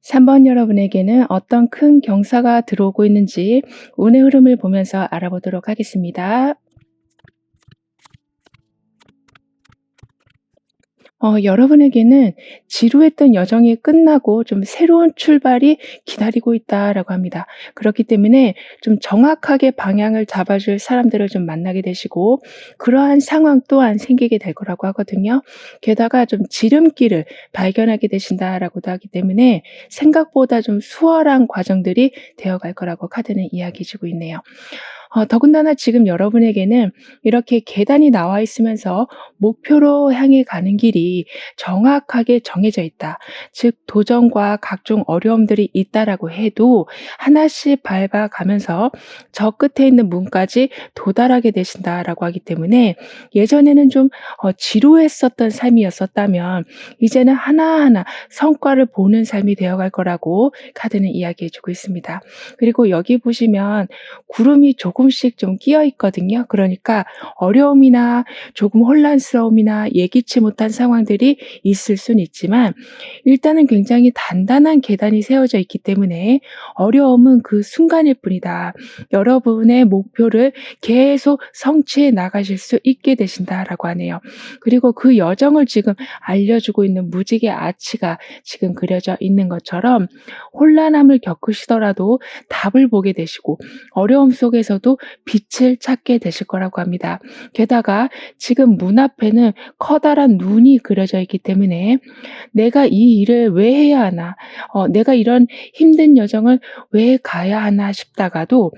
3번 여러분에게는 어떤 큰 경사가 들어오고 있는지 운의 흐름을 보면서 알아보도록 하겠습니다. 여러분에게는 지루했던 여정이 끝나고 좀 새로운 출발이 기다리고 있다라고 합니다. 그렇기 때문에 좀 정확하게 방향을 잡아줄 사람들을 좀 만나게 되시고 그러한 상황 또한 생기게 될 거라고 하거든요. 게다가 좀 지름길을 발견하게 되신다라고도 하기 때문에 생각보다 좀 수월한 과정들이 되어갈 거라고 카드는 이야기해 주고 있네요. 더군다나 지금 여러분에게는 이렇게 계단이 나와 있으면서 목표로 향해 가는 길이 정확하게 정해져 있다. 즉 도전과 각종 어려움들이 있다라고 해도 하나씩 밟아가면서 저 끝에 있는 문까지 도달하게 되신다라고 하기 때문에 예전에는 좀 지루했었던 삶이었었다면 이제는 하나하나 성과를 보는 삶이 되어갈 거라고 카드는 이야기해 주고 있습니다. 그리고 여기 보시면 구름이 조금씩 좀 끼어 있거든요. 그러니까 어려움이나 조금 혼란스러움이나 예기치 못한 상황들이 있을 수는 있지만 일단은 굉장히 단단한 계단이 세워져 있기 때문에 어려움은 그 순간일 뿐이다. 여러분의 목표를 계속 성취해 나가실 수 있게 되신다라고 하네요. 그리고 그 여정을 지금 알려주고 있는 무지개 아치가 지금 그려져 있는 것처럼 혼란함을 겪으시더라도 답을 보게 되시고 어려움 속에서도 빛을 찾게 되실 거라고 합니다. 게다가 지금 문 앞에는 커다란 눈이 그려져 있기 때문에 내가 이 일을 왜 해야 하나, 내가 이런 힘든 여정을 왜 가야 하나 싶다가도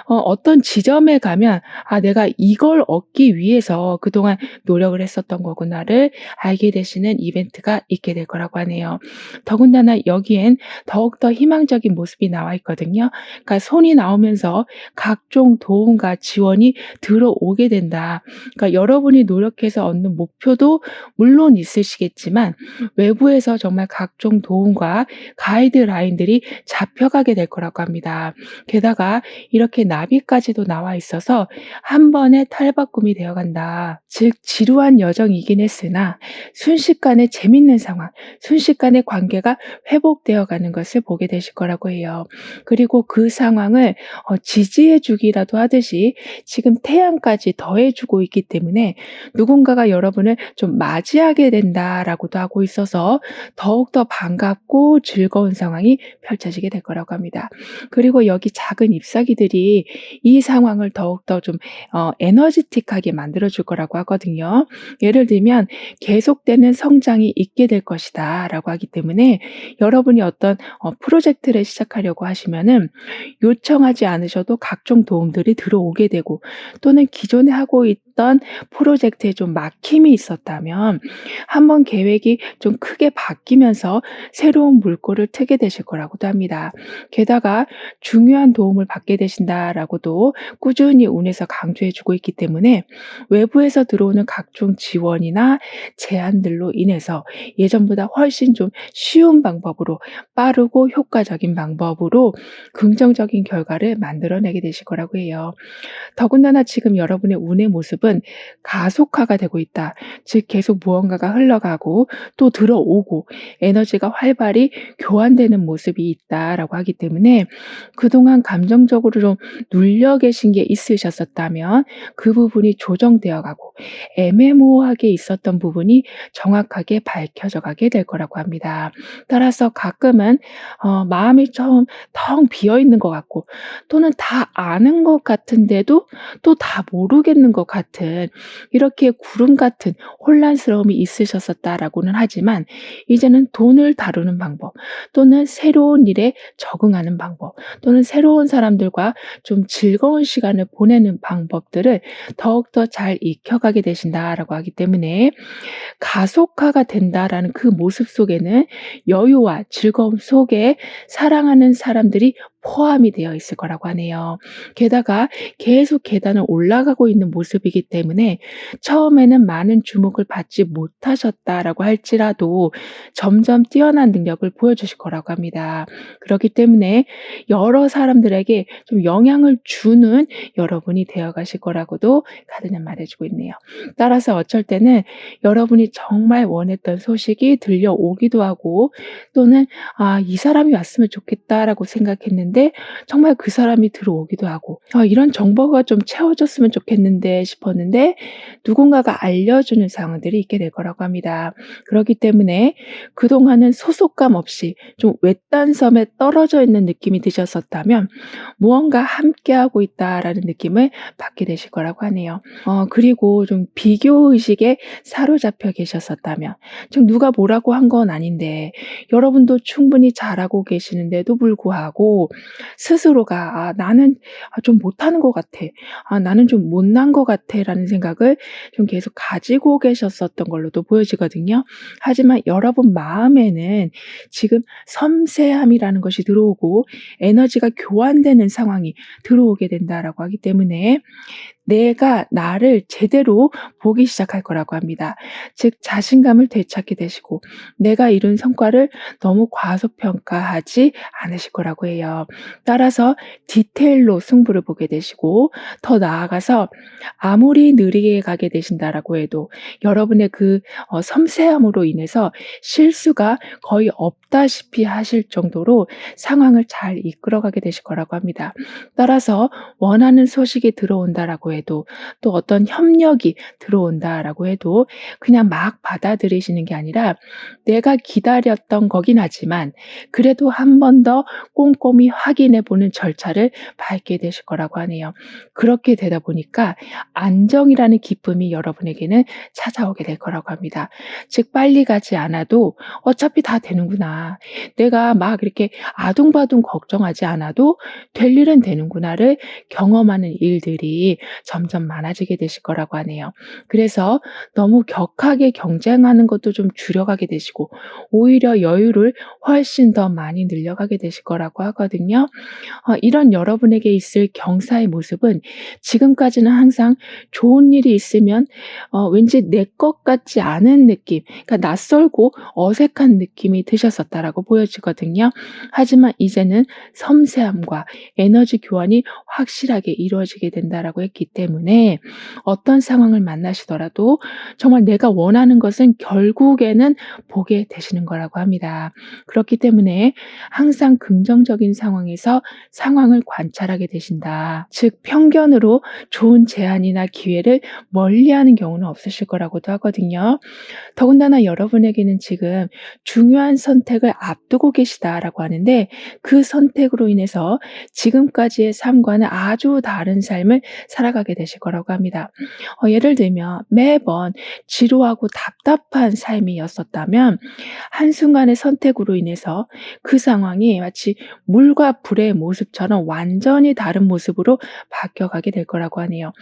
어떤 지점에 가면 내가 이걸 얻기 위해서 그동안 노력을 했었던 거구나를 알게 되시는 이벤트가 있게 될 거라고 하네요. 더군다나 여기엔 더욱더 희망적인 모습이 나와 있거든요. 그러니까 손이 나오면서 각종 도움과 지원이 들어오게 된다. 그러니까 여러분이 노력해서 얻는 목표도 물론 있으시겠지만 외부에서 정말 각종 도움과 가이드라인들이 잡혀가게 될 거라고 합니다. 게다가 이렇게 나비까지도 나와 있어서 한 번에 탈바꿈이 되어간다. 즉 지루한 여정이긴 했으나 순식간에 재밌는 상황, 순식간에 관계가 회복되어 가는 것을 보게 되실 거라고 해요. 그리고 그 상황을 지지해 주기라도 하듯이 지금 태양까지 더해 주고 있기 때문에 누군가가 여러분을 좀 맞이하게 된다라고도 하고 있어서 더욱더 반갑고 즐거운 상황이 펼쳐지게 될 거라고 합니다. 그리고 여기 작은 잎사귀들이 이 상황을 더욱더 좀 에너지틱하게 만들어 줄 거라고 하거든요. 예를 들면 계속되는 성장이 있게 될 것이다라고 하기 때문에 여러분이 어떤 프로젝트를 시작하려고 하시면은 요청하지 않으셔도 각종 도움들이 들어오게 되고 또는 기존에 하고 있던 프로젝트에 좀 막힘이 있었다면 한번 계획이 좀 크게 바뀌면서 새로운 물꼬를 트게 되실 거라고도 합니다. 게다가 중요한 도움을 받게 되신다라고도 꾸준히 운에서 강조해 주고 있기 때문에 외부에서 들어오는 각종 지원이나 제안들로 인해서 예전보다 훨씬 좀 쉬운 방법으로 빠르고 효과적인 방법으로 긍정적인 결과를 만들어내게 되실 거라고 해요. 더군다나 지금 여러분의 운의 모습은 가속화가 되고 있다. 즉 계속 무언가가 흘러가고 또 들어오고 에너지가 활발히 교환되는 모습이 있다라고 하기 때문에 그동안 감정적으로 좀 눌려 계신 게 있으셨었다면 그 부분이 조정되어 가고 애매모호하게 있었던 부분이 정확하게 밝혀져 가게 될 거라고 합니다. 따라서 가끔은 마음이 좀 텅 비어 있는 것 같고 또는 다 아는 것 같은데도 또 다 모르겠는 것 같은 이렇게 구름 같은 혼란스러움이 있으셨었다라고는 하지만 이제는 돈을 다루는 방법 또는 새로운 일에 적응하는 방법 또는 새로운 사람들과 좀 즐거운 시간을 보내는 방법들을 더욱더 잘 익혀가게 되신다라고 하기 때문에 가속화가 된다라는 그 모습 속에는 여유와 즐거움 속에 사랑하는 사람들이 포함이 되어 있을 거라고 하네요. 게다가 계속 계단을 올라가고 있는 모습이기 때문에 처음에는 많은 주목을 받지 못하셨다라고 할지라도 점점 뛰어난 능력을 보여주실 거라고 합니다. 그렇기 때문에 여러 사람들에게 좀 영향을 주는 여러분이 되어 가실 거라고도 카드는 말해 주고 있네요. 따라서 어쩔 때는 여러분이 정말 원했던 소식이 들려오기도 하고, 또는 '아 이 사람이 왔으면 좋겠다.'라고 생각했는데 정말 그 사람이 들어오기도 하고, '아 이런 정보가 좀 채워졌으면 좋겠는데.' 싶었는데 누군가가 알려주는 상황들이 있게 될 거라고 합니다. 그렇기 때문에 그동안은 소속감 없이 좀 외딴 섬에 떨어져 있는 느낌이 드셨었다면 '무언가 함께하고 있다.'라는 느낌을 받게 되실 거라고 하네요. 그리고 좀 비교 의식에 사로잡혀 계셨었다면, 지금 누가 뭐라고 한 건 아닌데 여러분도 충분히 잘하고 계시는데도 불구하고 스스로가 '아 나는 좀 못하는 것 같아. 아 나는 좀 못난 것 같아.'라는 생각을 좀 계속 가지고 계셨었던 걸로도 보여지거든요. 하지만 여러분 마음에는 지금 섬세함이라는 것이 들어오고 에너지가 교환되는 상황이 들어오게 된다라고 하기 때문에 내가 나를 제대로 보기 시작할 거라고 합니다. 즉 자신감을 되찾게 되시고 내가 이룬 성과를 너무 과소평가하지 않으실 거라고 해요. 따라서 디테일로 승부를 보게 되시고, 더 나아가서 아무리 느리게 가게 되신다라고 해도 여러분의 그 섬세함으로 인해서 실수가 거의 없다시피 하실 정도로 상황을 잘 이끌어가게 되실 거라고 합니다. 따라서 원하는 소식이 들어온다라고 해도, 또 어떤 협력이 들어온다라고 해도 그냥 막 받아들이시는 게 아니라 내가 기다렸던 거긴 하지만 그래도 한 번 더 꼼꼼히 확인해 보는 절차를 밟게 되실 거라고 하네요. 그렇게 되다 보니까 안정이라는 기쁨이 여러분에게는 찾아오게 될 거라고 합니다. 즉 빨리 가지 않아도 어차피 다 되는구나. 내가 막 이렇게 아둥바둥 걱정하지 않아도 될 일은 되는구나를 경험하는 일들이 점점 많아지게 되실 거라고 하네요. 그래서 너무 격하게 경쟁하는 것도 좀 줄여가게 되시고 오히려 여유를 훨씬 더 많이 늘려가게 되실 거라고 하거든요. 이런 여러분에게 있을 경사의 모습은 지금까지는 항상 좋은 일이 있으면 왠지 내 것 같지 않은 느낌, 그러니까 낯설고 어색한 느낌이 드셨었다라고 보여지거든요. 하지만 이제는 섬세함과 에너지 교환이 확실하게 이루어지게 된다라고 했기 때문에 어떤 상황을 만나시더라도 정말 내가 원하는 것은 결국에는 보게 되시는 거라고 합니다. 그렇기 때문에 항상 긍정적인 상황에서 상황을 관찰하게 되신다. 즉 편견으로 좋은 제안이나 기회를 멀리하는 경우는 없으실 거라고도 하거든요. 더군다나 여러분에게는 지금 중요한 선택을 앞두고 계시다라고 하는데, 그 선택으로 인해서 지금까지의 삶과는 아주 다른 삶을 살아가게 되실 거라고 합니다. 예를 들면 매번 지루하고 답답한 삶이었었다면 한순간의 선택으로 인해서 그 상황이 마치 물과 불의 모습처럼 완전히 다른 모습으로 바뀌어가게 될 거라고 하네요.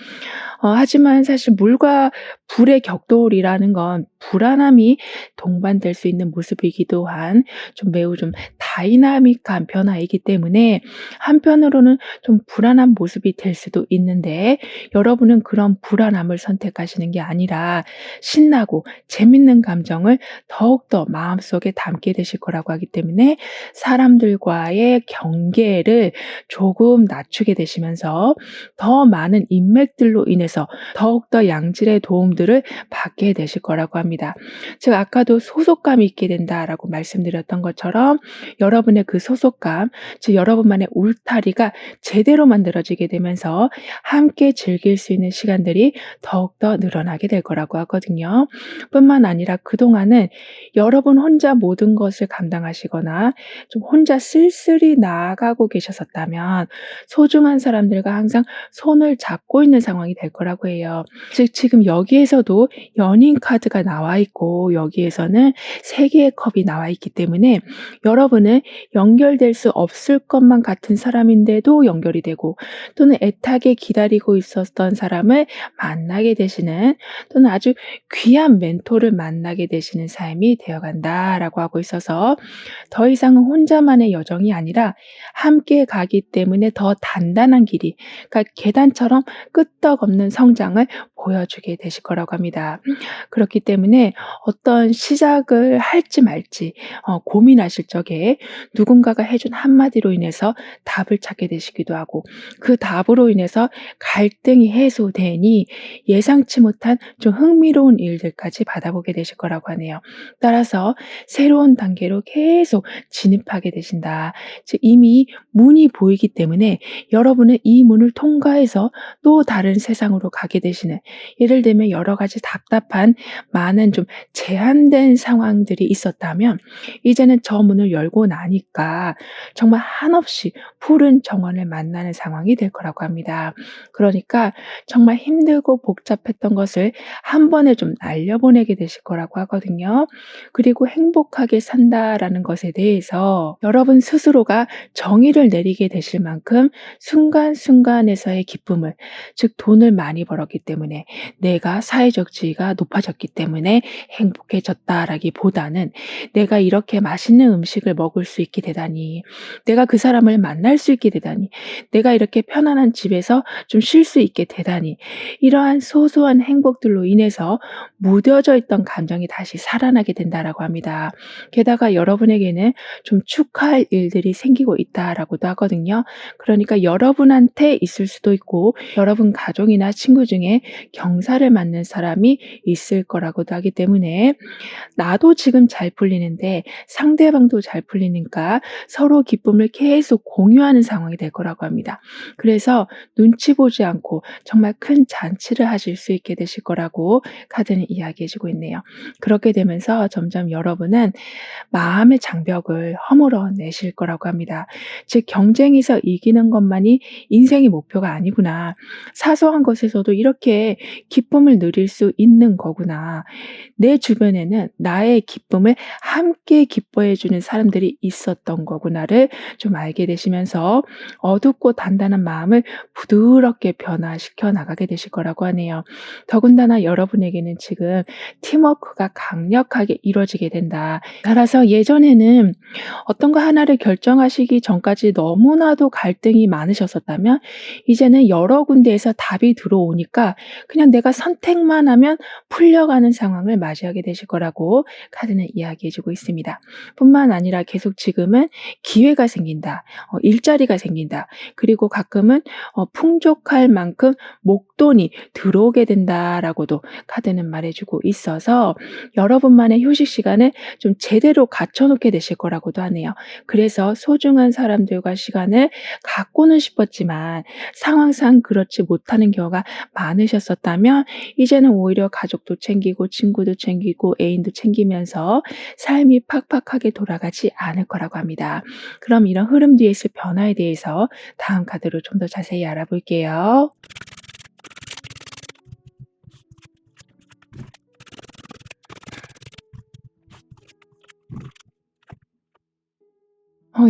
하지만 사실 물과 불의 격돌이라는 건 불안함이 동반될 수 있는 모습이기도 한 좀 매우 좀 다이나믹한 변화이기 때문에 한편으로는 좀 불안한 모습이 될 수도 있는데, 여러분은 그런 불안함을 선택하시는 게 아니라 신나고 재밌는 감정을 더욱더 마음속에 담게 되실 거라고 하기 때문에 사람들과의 경계를 조금 낮추게 되시면서 더 많은 인맥들로 인해서 더욱더 양질의 도움들을 받게 되실 거라고 합니다. 즉 아까도 소속감이 있게 된다라고 말씀드렸던 것처럼 여러분의 그 소속감, 즉 여러분만의 울타리가 제대로 만들어지게 되면서 함께 즐길 수 있는 시간들이 더욱더 늘어나게 될 거라고 하거든요. 뿐만 아니라 그동안은 여러분 혼자 모든 것을 감당하시거나 좀 혼자 쓸쓸히 나아가고 계셨었다면 소중한 사람들과 항상 손을 잡고 있는 상황이 될 거라고 해요. 즉 지금 여기에서도 연인 카드가 나와 있고 여기에서는 3 개의 컵이 나와 있기 때문에 여러분은 연결될 수 없을 것만 같은 사람인데도 연결이 되고 또는 애타게 기다리고 있었던 사람을 만나게 되시는 또는 아주 귀한 멘토를 만나게 되시는 삶이 되어간다라고 하고 있어서 더 이상은 혼자만의 여정이 아니라 함께 가기 때문에 더 단단한 길이 그러니까 계단처럼 끄떡없는 성장을 보여주게 되실 거라고 합니다. 그렇기 때문에 어떤 시작을 할지 말지 고민하실 적에 누군가가 해준 한마디로 인해서 답을 찾게 되시기도 하고 그 답으로 인해서 갈등이 해소되니 예상치 못한 좀 흥미로운 일들까지 받아보게 되실 거라고 하네요. 따라서 새로운 단계로 계속 진입하게 되신다. 즉 이미 문이 보이기 때문에 여러분은 이 문을 통과해서 또 다른 세상으로 가게 되시는 예를 들면 여러 가지 답답한 많은 좀 제한된 상황들이 있었다면 이제는 저 문을 열고 나니까 정말 한없이 푸른 정원을 만나는 상황이 될 거라고 합니다. 그러니까 정말 힘들고 복잡했던 것을 한 번에 좀 날려보내게 되실 거라고 하거든요. 그리고 행복하게 산다라는 것에 대해서 여러분 스스로가 정의를 내리게 되실 만큼 순간순간에서의 기쁨을 즉 돈을 많이 벌었기 때문에 내가 사회적 지위가 높아졌기 때문에 행복해졌다라기보다는 내가 이렇게 맛있는 음식을 먹을 수 있게 되다니 내가 그 사람을 만날 수 있게 되다니 내가 이렇게 편안한 집에서 좀 쉴 수 있게 되다니 이러한 소소한 행복들로 인해서 무뎌져 있던 감정이 다시 살아나게 된다라고 합니다. 게다가 여러분에게는 좀 축하할 일들이 생기고 있다라고도 하거든요. 그러니까 여러분한테 있을 수도 있고 여러분 가족이나 친구 중에 경사를 맡는 사람이 있을 거라고도 하기 때문에 나도 지금 잘 풀리는데 상대방도 잘 풀리니까 서로 기쁨을 계속 공유하는 상황이 될 거라고 합니다. 그래서 눈치 보지 않고 정말 큰 잔치를 하실 수 있게 되실 거라고 카드는 이야기해 주고 있네요. 그렇게 되면서 점점 여러분은 마음의 장벽을 허물어 내실 거라고 합니다. 즉 경쟁에서 이기는 것만이 인생의 목표가 아니구나. 사소한 것에서도 이렇게 기쁨을 누릴 수 있는 거구나. 내 주변에는 나의 기쁨을 함께 기뻐해 주는 사람들이 있었던 거구나를 좀 알게 되시면서 어둡고 단단한 마음을 부드럽게 변화시켜 나가게 되실 거라고 하네요. 더군다나 여러분에게는 지금 팀워크가 강력하게 이루어지게 된다. 따라서 예전에는 어떤 거 하나를 결정하시기 전까지 너무나도 갈등이 많으셨었다면 이제는 여러 군데에서 답이 들어오니까 그냥 내가 선택만 하면 풀려가는 상황을 맞이하게 되실 거라고 카드는 이야기해 주고 있습니다. 뿐만 아니라 계속 지금은 기회가 생긴다. 일자리가 생긴다. 그리고 가끔은 풍족할 만큼 목돈이 들어오게 된다라고도 카드는 말해주고 있어서 여러분만의 휴식 시간을 좀 제대로 갖춰놓게 되실 거라고도 하네요. 그래서 소중한 사람들과 시간을 갖고는 싶었지만 상황상 그렇지 못하는 경우가 많으셨었다면 이제는 오히려 가족도 챙기고 친구도 챙기고 애인도 챙기면서 삶이 팍팍하게 돌아가지 않을 거라고 합니다. 그럼 이런 흐름 뒤에 있을 변화에 대해서 다음 카드로 좀 더 자세히 알아볼게요.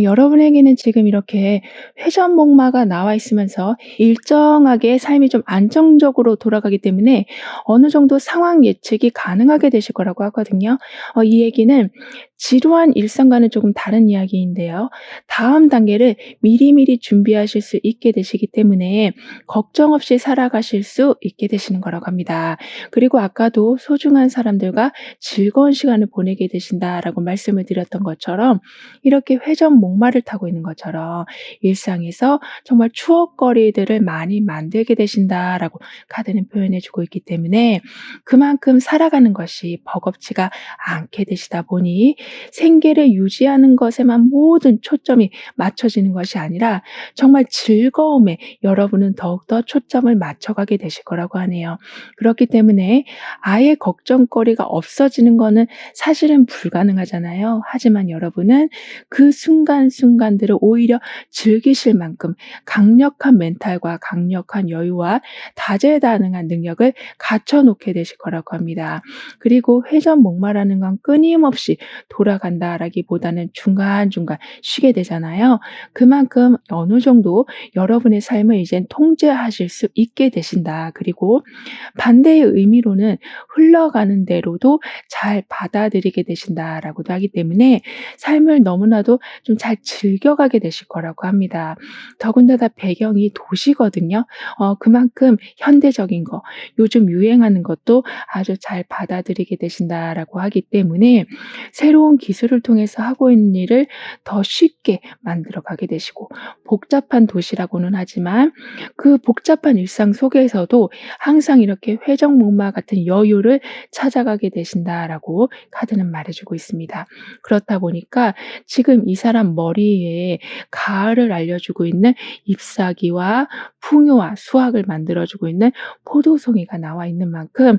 여러분에게는 지금 이렇게 회전목마가 나와 있으면서 일정하게 삶이 좀 안정적으로 돌아가기 때문에 어느 정도 상황 예측이 가능하게 되실 거라고 하거든요. 이 얘기는 지루한 일상과는 조금 다른 이야기인데요. 다음 단계를 미리미리 준비하실 수 있게 되시기 때문에 걱정 없이 살아가실 수 있게 되시는 거라고 합니다. 그리고 아까도 소중한 사람들과 즐거운 시간을 보내게 되신다라고 말씀을 드렸던 것처럼 이렇게 회전 목마를 타고 있는 것처럼 일상에서 정말 추억거리들을 많이 만들게 되신다라고 카드는 표현해 주고 있기 때문에 그만큼 살아가는 것이 버겁지가 않게 되시다 보니 생계를 유지하는 것에만 모든 초점이 맞춰지는 것이 아니라 정말 즐거움에 여러분은 더욱더 초점을 맞춰가게 되실 거라고 하네요. 그렇기 때문에 아예 걱정거리가 없어지는 거는 사실은 불가능하잖아요. 하지만 여러분은 그 순간순간들을 오히려 즐기실 만큼 강력한 멘탈과 강력한 여유와 다재다능한 능력을 갖춰 놓게 되실 거라고 합니다. 그리고 회전목마라는 건 끊임없이 돌아간다라기보다는 중간중간 쉬게 되잖아요. 그만큼 어느 정도 여러분의 삶을 이젠 통제하실 수 있게 되신다. 그리고 반대의 의미로는 흘러가는 대로도 잘 받아들이게 되신다라고도 하기 때문에 삶을 너무나도 좀 잘 즐겨가게 되실 거라고 합니다. 더군다나 배경이 도시거든요. 그만큼 현대적인 거, 요즘 유행하는 것도 아주 잘 받아들이게 되신다라고 하기 때문에 새로운 기술을 통해서 하고 있는 일을 더 쉽게 만들어 가게 되시고, 복잡한 도시라고는 하지만 그 복잡한 일상 속에서도 항상 이렇게 회전목마 같은 여유를 찾아가게 되신다라고 카드는 말해주고 있습니다. 그렇다 보니까 지금 이 사람 머리에 가을을 알려주고 있는 잎사귀와 풍요와 수확을 만들어주고 있는 포도송이가 나와 있는 만큼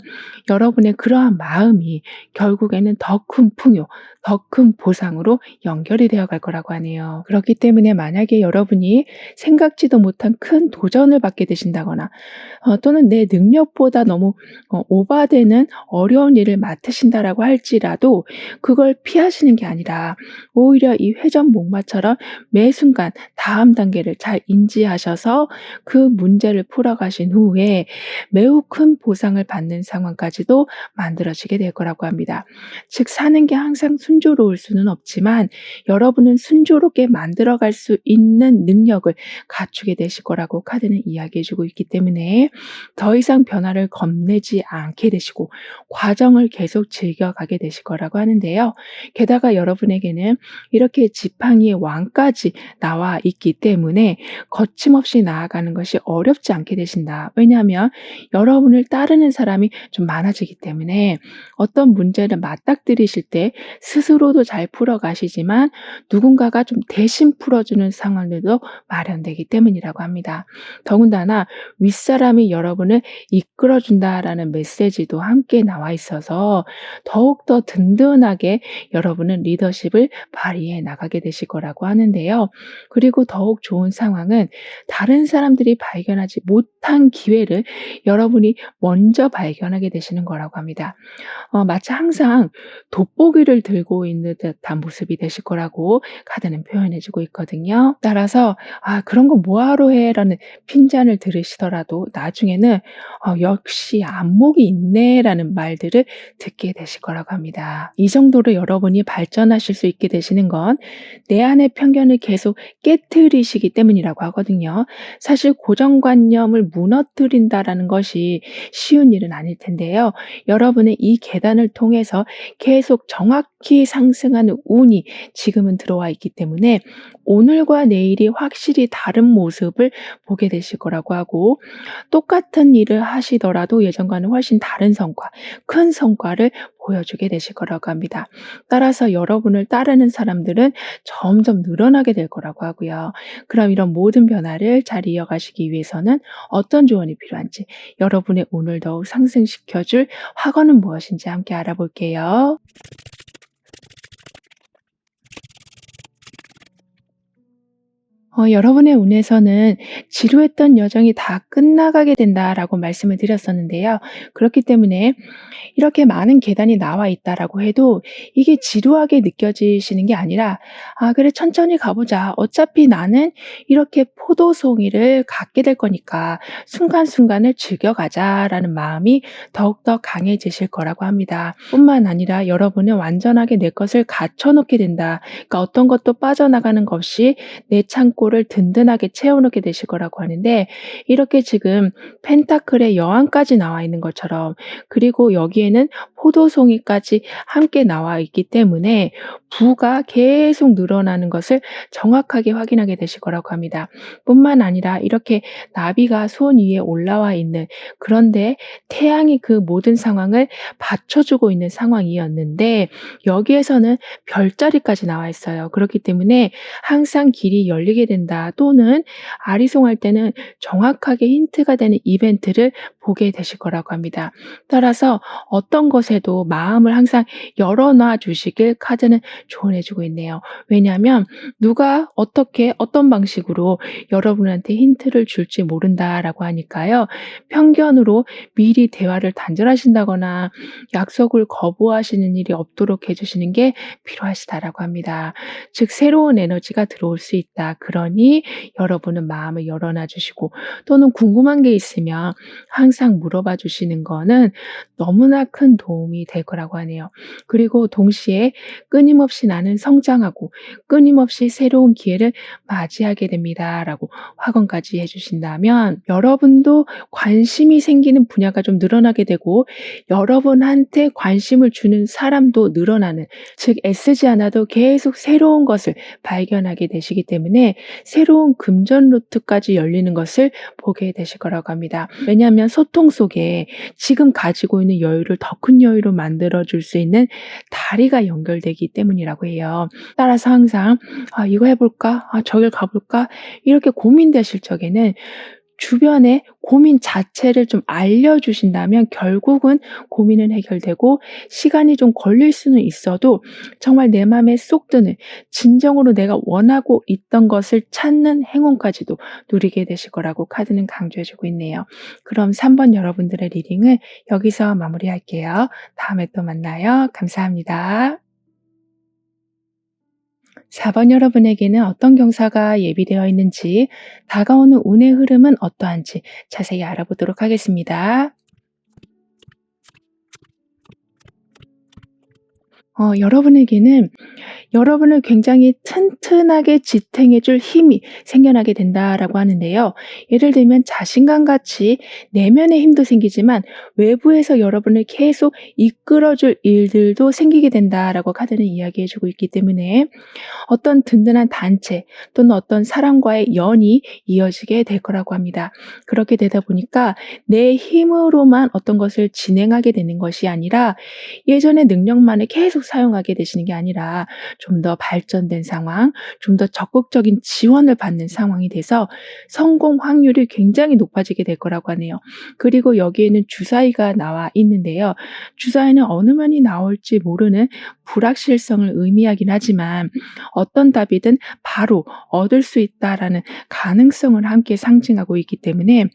여러분의 그러한 마음이 결국에는 더 큰 풍요, 더 큰 보상으로 연결이 되어 갈 거라고 하네요. 그렇기 때문에 만약에 여러분이 생각지도 못한 큰 도전을 받게 되신다거나 또는 내 능력보다 너무 오바되는 어려운 일을 맡으신다라고 할지라도 그걸 피하시는 게 아니라 오히려 이 회전목마처럼 매 순간 다음 단계를 잘 인지하셔서 그 문제를 풀어가신 후에 매우 큰 보상을 받는 상황까지도 만들어지게 될 거라고 합니다. 즉 사는 게 항상 순조로울 수는 없지만 여러분은 순조롭게 만들어갈 수 있는 능력을 갖추게 되실 거라고 카드는 이야기해 주고 있기 때문에 더 이상 변화를 겁내지 않게 되시고 과정을 계속 즐겨가게 되실 거라고 하는데요. 게다가 여러분에게는 이렇게 지팡이의 왕까지 나와 있기 때문에 거침없이 나아가는 것이 어렵지 않게 되신다. 왜냐하면 여러분을 따르는 사람이 좀 많아지기 때문에 어떤 문제를 맞닥뜨리실 때 스스로도 잘 풀어가시지만 누군가가 좀 대신 풀어주는 상황들도 마련되기 때문이라고 합니다. 더군다나 윗사람이 여러분을 이끌어준다라는 메시지도 함께 나와 있어서 더욱더 든든하게 여러분은 리더십을 발휘해 나가게 되실 거라고 하는데요. 그리고 더욱 좋은 상황은 다른 사람들이 발견하지 못한 기회를 여러분이 먼저 발견하게 되시는 거라고 합니다. 마치 항상 돋보기를 들고 있는 듯한 모습이 되실 거라고 카드는 표현해 주고 있거든요. 따라서 그런 거 뭐하러 해? 라는 핀잔을 들으시더라도 나중에는 역시 안목이 있네 라는 말들을 듣게 되실 거라고 합니다. 이 정도로 여러분이 발전하실 수 있게 되시는 건 내 안의 편견을 계속 깨트리시기 때문이라고 하거든요. 사실 고정관념을 무너뜨린다라는 것이 쉬운 일은 아닐 텐데요. 여러분의 이 계단을 통해서 계속 정확히 상승하는 운이 지금은 들어와 있기 때문에 오늘과 내일이 확실히 다른 모습을 보게 되실 거라고 하고, 똑같은 일을 하시더라도 예전과는 훨씬 다른 성과, 큰 성과를 보여주게 되실 거라고 합니다. 따라서 여러분을 따르는 사람들은 점점 늘어나게 될 거라고 하고요. 그럼 이런 모든 변화를 잘 이어가시기 위해서는 어떤 조언이 필요한지, 여러분의 운을 더욱 상승시켜줄 학원은 무엇인지 함께 알아볼게요. 여러분의 운에서는 지루했던 여정이 다 끝나가게 된다라고 말씀을 드렸었는데요. 그렇기 때문에 이렇게 많은 계단이 나와 있다라고 해도 이게 지루하게 느껴지시는 게 아니라 그래 천천히 가보자. 어차피 나는 이렇게 포도송이를 갖게 될 거니까 순간순간을 즐겨가자라는 마음이 더욱더 강해지실 거라고 합니다. 뿐만 아니라 여러분은 완전하게 내 것을 갖춰놓게 된다. 그러니까 어떤 것도 빠져나가는 것 없이 내 창고를 든든하게 채워놓게 되실 거라고 하는데, 이렇게 지금 펜타클의 여왕까지 나와 있는 것처럼, 그리고 여기에는 포도송이까지 함께 나와 있기 때문에 부가 계속 늘어나는 것을 정확하게 확인하게 되실 거라고 합니다. 뿐만 아니라 이렇게 나비가 손 위에 올라와 있는, 그런데 태양이 그 모든 상황을 받쳐주고 있는 상황이었는데 여기에서는 별자리까지 나와 있어요. 그렇기 때문에 항상 길이 열리게 된다, 또는 아리송할 때는 정확하게 힌트가 되는 이벤트를 보게 되실 거라고 합니다. 따라서 어떤 것에도 마음을 항상 열어놔 주시길 카드는 조언해 주고 있네요. 왜냐하면 누가 어떻게 어떤 방식으로 여러분한테 힌트를 줄지 모른다라고 하니까요. 편견으로 미리 대화를 단절하신다거나 약속을 거부하시는 일이 없도록 해 주시는 게 필요하시다라고 합니다. 즉 새로운 에너지가 들어올 수 있다. 그러니 여러분은 마음을 열어놔 주시고, 또는 궁금한 게 있으면 항상 물어봐 주시는 거는 너무나 큰 도움이 될 거라고 하네요. 그리고 동시에 끊임없이 나는 성장하고 끊임없이 새로운 기회를 맞이하게 됩니다라고 확언까지 해 주신다면, 여러분도 관심이 생기는 분야가 좀 늘어나게 되고 여러분한테 관심을 주는 사람도 늘어나는, 즉 애쓰지 않아도 계속 새로운 것을 발견하게 되시기 때문에 새로운 금전 루트까지 열리는 것을 보게 되실 거라고 합니다. 왜냐하면 소통 속에 지금 가지고 있는 여유를 더 큰 여유로 만들어 줄 수 있는 다리가 연결되기 때문이라고 해요. 따라서 항상 '아 이거 해 볼까? 아 저길 가 볼까?' 이렇게 고민되실 적에는 주변에 고민 자체를 좀 알려주신다면 결국은 고민은 해결되고, 시간이 좀 걸릴 수는 있어도 정말 내 맘에 쏙 드는, 진정으로 내가 원하고 있던 것을 찾는 행운까지도 누리게 되실 거라고 카드는 강조해 주고 있네요. 그럼 3번 여러분들의 리딩을 여기서 마무리할게요. 다음에 또 만나요. 감사합니다. 4번 여러분에게는 어떤 경사가 예비되어 있는지, 다가오는 운의 흐름은 어떠한지 자세히 알아보도록 하겠습니다. 여러분에게는 여러분을 굉장히 튼튼하게 지탱해 줄 힘이 생겨나게 된다라고 하는데요. 예를 들면 자신감 같이 내면의 힘도 생기지만 외부에서 여러분을 계속 이끌어 줄 일들도 생기게 된다라고 카드는 이야기해 주고 있기 때문에 어떤 든든한 단체 또는 어떤 사람과의 연이 이어지게 될 거라고 합니다. 그렇게 되다 보니까 내 힘으로만 어떤 것을 진행하게 되는 것이 아니라 예전의 능력만을 계속 사용하게 되시는 게 아니라 좀 더 발전된 상황, 좀 더 적극적인 지원을 받는 상황이 돼서 성공 확률이 굉장히 높아지게 될 거라고 하네요. 그리고 여기에는 주사위가 나와 있는데요. 주사위는 어느 면이 나올지 모르는 불확실성을 의미하긴 하지만 어떤 답이든 바로 얻을 수 있다라는 가능성을 함께 상징하고 있기 때문에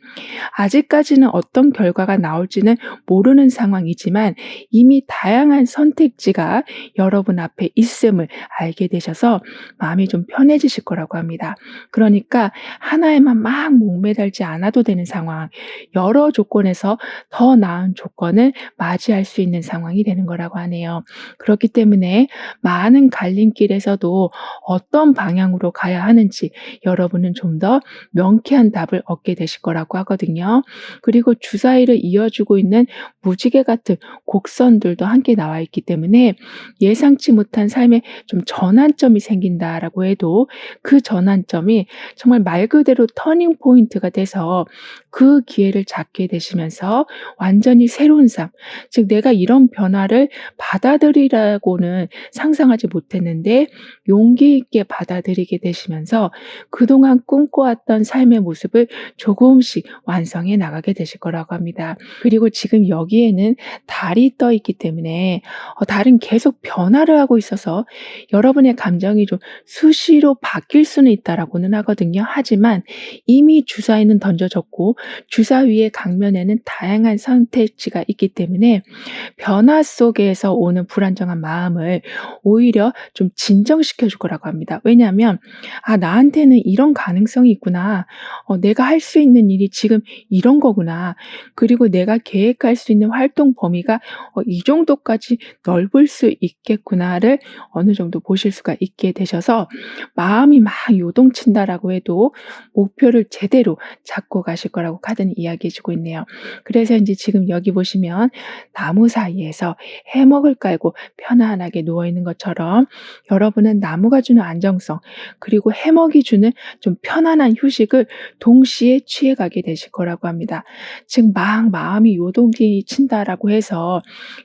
아직까지는 어떤 결과가 나올지는 모르는 상황이지만 이미 다양한 선택지가 여러분 앞에 있음을 알게 되셔서 마음이 좀 편해지실 거라고 합니다. 그러니까 하나에만 막 목매달지 않아도 되는 상황, 여러 조건에서 더 나은 조건을 맞이할 수 있는 상황이 되는 거라고 하네요. 그렇기 때문에 많은 갈림길에서도 어떤 방향으로 가야 하는지 여러분은 좀 더 명쾌한 답을 얻게 되실 거라고 하거든요. 그리고 주사위를 이어주고 있는 무지개 같은 곡선들도 함께 나와 있기 때문에 예상치 못한 삶에 좀 전환점이 생긴다라고 해도 그 전환점이 정말 말 그대로 터닝 포인트가 돼서 그 기회를 잡게 되시면서 완전히 새로운 삶, 즉 내가 이런 변화를 받아들이라고는 상상하지 못했는데 용기 있게 받아들이게 되시면서 그동안 꿈꿔왔던 삶의 모습을 조금씩 완성해 나가게 되실 거라고 합니다. 그리고 지금 여기에는 달이 떠 있기 때문에 달은 계속 변화를 하고 있어서 여러분의 감정이 좀 수시로 바뀔 수는 있다라고는 하거든요. 하지만 이미 주사위는 던져졌고 주사 위의 강면에는 다양한 선택지가 있기 때문에 변화 속에서 오는 불안정한 마음을 오히려 좀 진정시켜 줄 거라고 합니다. 왜냐하면 나한테는 이런 가능성이 있구나. 내가 할 수 있는 일이 지금 이런 거구나. 그리고 내가 계획할 수 있는 활동 범위가 이 정도까지 넓을 수 있겠구나를 어느 정도 정도 보실 수가 있게 되셔서 마음이 막 요동친다라고 해도 목표를 제대로 잡고 가실 거라고 카드는 이야기해 주고 있네요. 그래서 인제 지금 여기 보시면 나무 사이에서 해먹을 깔고 편안하게 누워 있는 것처럼 여러분은 나무가 주는 안정성 그리고 해먹이 주는 좀 편안한 휴식을 동시에 취해 가게 되실 거라고 합니다. 즉 막 마음이 요동이 친다라고 해서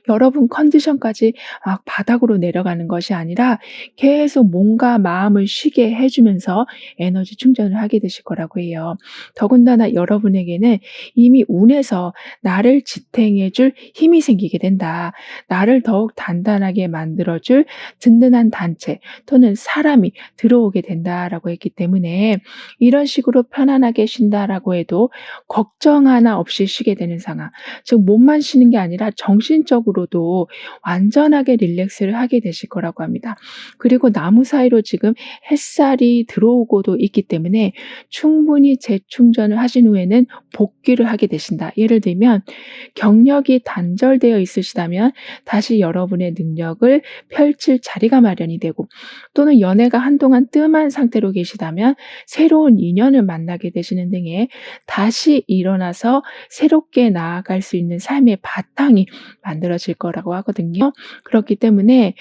여러분 컨디션까지 막 바닥으로 내려가는 것이 아니라 계속 몸과 마음을 쉬게 해 주면서 에너지 충전을 하게 되실 거라고 해요. 더군다나 여러분에게는 이미 운에서 나를 지탱해 줄 힘이 생기게 된다. 나를 더욱 단단하게 만들어 줄 든든한 단체 또는 사람이 들어오게 된다라고 했기 때문에 이런 식으로 편안하게 쉰다라고 해도 걱정 하나 없이 쉬게 되는 상황. 즉 몸만 쉬는 게 아니라 정신적으로도 완전하게 릴렉스를 하게 되실 거라고 합니다. 그리고 나무 사이로 지금 햇살이 들어오고도 있기 때문에 충분히 재충전을 하신 후에는 복귀를 하게 되신다. 예를 들면 경력이 단절되어 있으시다면 다시 여러분의 능력을 펼칠 자리가 마련이 되고 또는 연애가 한동안 뜸한 상태로 계시다면 새로운 인연을 만나게 되시는 등의 다시 일어나서 새롭게 나아갈 수 있는 삶의 바탕이 만들어질 거라고 하거든요. 그렇기 때문에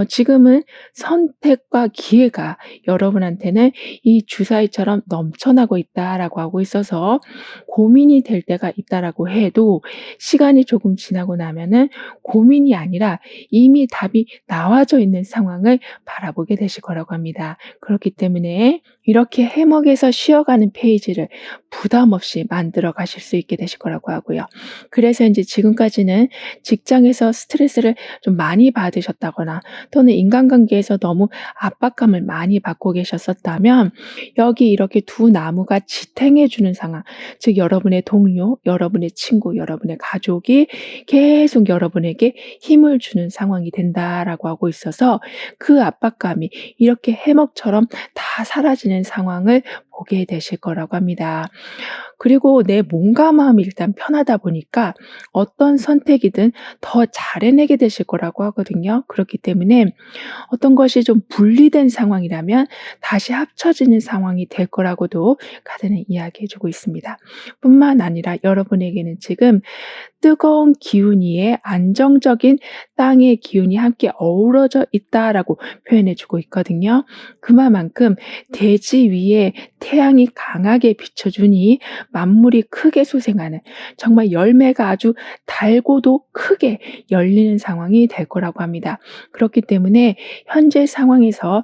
지금은 선택과 기회가 여러분한테는 이 주사위처럼 넘쳐나고 있다라고 하고 있어서 고민이 될 때가 있다라고 해도 시간이 조금 지나고 나면은 고민이 아니라 이미 답이 나와져 있는 상황을 바라보게 되실 거라고 합니다. 그렇기 때문에 이렇게 해먹에서 쉬어가는 페이지를 부담 없이 만들어 가실 수 있게 되실 거라고 하고요. 그래서 인제 지금까지는 직장에서 스트레스를 좀 많이 받으셨다거나 또는 인간관계에서 너무 압박감을 많이 받고 계셨었다면 여기 이렇게 두 나무가 지탱해 주는 상황, 즉 여러분의 동료, 여러분의 친구, 여러분의 가족이 계속 여러분에게 힘을 주는 상황이 된다라고 하고 있어서 그 압박감이 이렇게 해먹처럼 다 사라지는 상황을 보게 되실 거라고 합니다. 그리고 내 몸과 마음이 일단 편하다 보니까 어떤 선택이든 더 잘 해내게 되실 거라고 하거든요. 그렇기 때문에 어떤 것이 좀 분리된 상황이라면 다시 합쳐지는 상황이 될 거라고도 카드는 이야기해 주고 있습니다. 뿐만 아니라 여러분에게는 지금 뜨거운 기운 위에 안정적인 땅의 기운이 함께 어우러져 있다라고 표현해 주고 있거든요. 그만큼 대지 위에 태양이 강하게 비춰주니 만물이 크게 소생하는 정말 열매가 아주 달고도 크게 열리는 상황이 될 거라고 합니다. 그렇기 때문에 현재 상황에서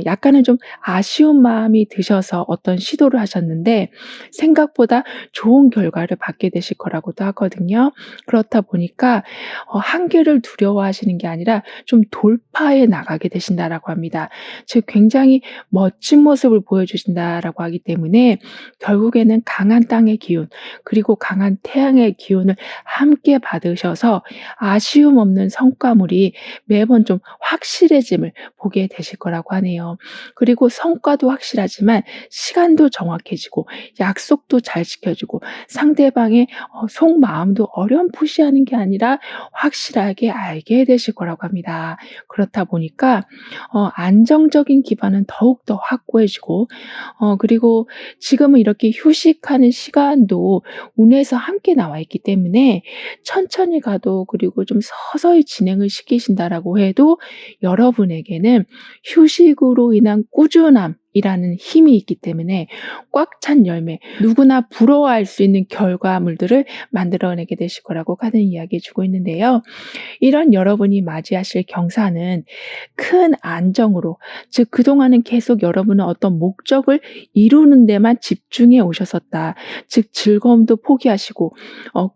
약간은 좀 아쉬운 마음이 드셔서 어떤 시도를 하셨는데 생각보다 좋은 결과를 받게 되실 거라고도 하거든요. 그렇다 보니까 한계를 두려워하시는 게 아니라 좀 돌파해 나가게 되신다라고 합니다. 즉 굉장히 멋진 모습을 보여주신다라고 하기 때문에 결국에는 강한 땅의 기운 그리고 강한 태양의 기운을 함께 받으셔서 아쉬움 없는 성과물이 매번 좀 확실해짐을 보게 되실 거라고 하네요. 그리고 성과도 확실하지만 시간도 정확해지고 약속도 잘 지켜주고 상대방의 속마음도 어렴풋이하는 게 아니라 확실하게 알게 되실 거라고 합니다. 그렇다 보니까 안정적인 기반은 더욱더 확고해지고 그리고 지금은 이렇게 휴식하는 시간도 운에서 함께 나와 있기 때문에 천천히 가도 그리고 좀 서서히 진행을 시키신다라고 해도 여러분에게는 휴식으로 인한 꾸준함이라는 힘이 있기 때문에 꽉 찬 열매, 누구나 부러워할 수 있는 결과물들을 만들어내게 되실 거라고 카드는 이야기해 주고 있는데요. 이런 여러분이 맞이하실 경사는 큰 안정으로, 즉 그동안은 계속 여러분은 어떤 목적을 이루는 데만 집중해 오셨었다. 즉 즐거움도 포기하시고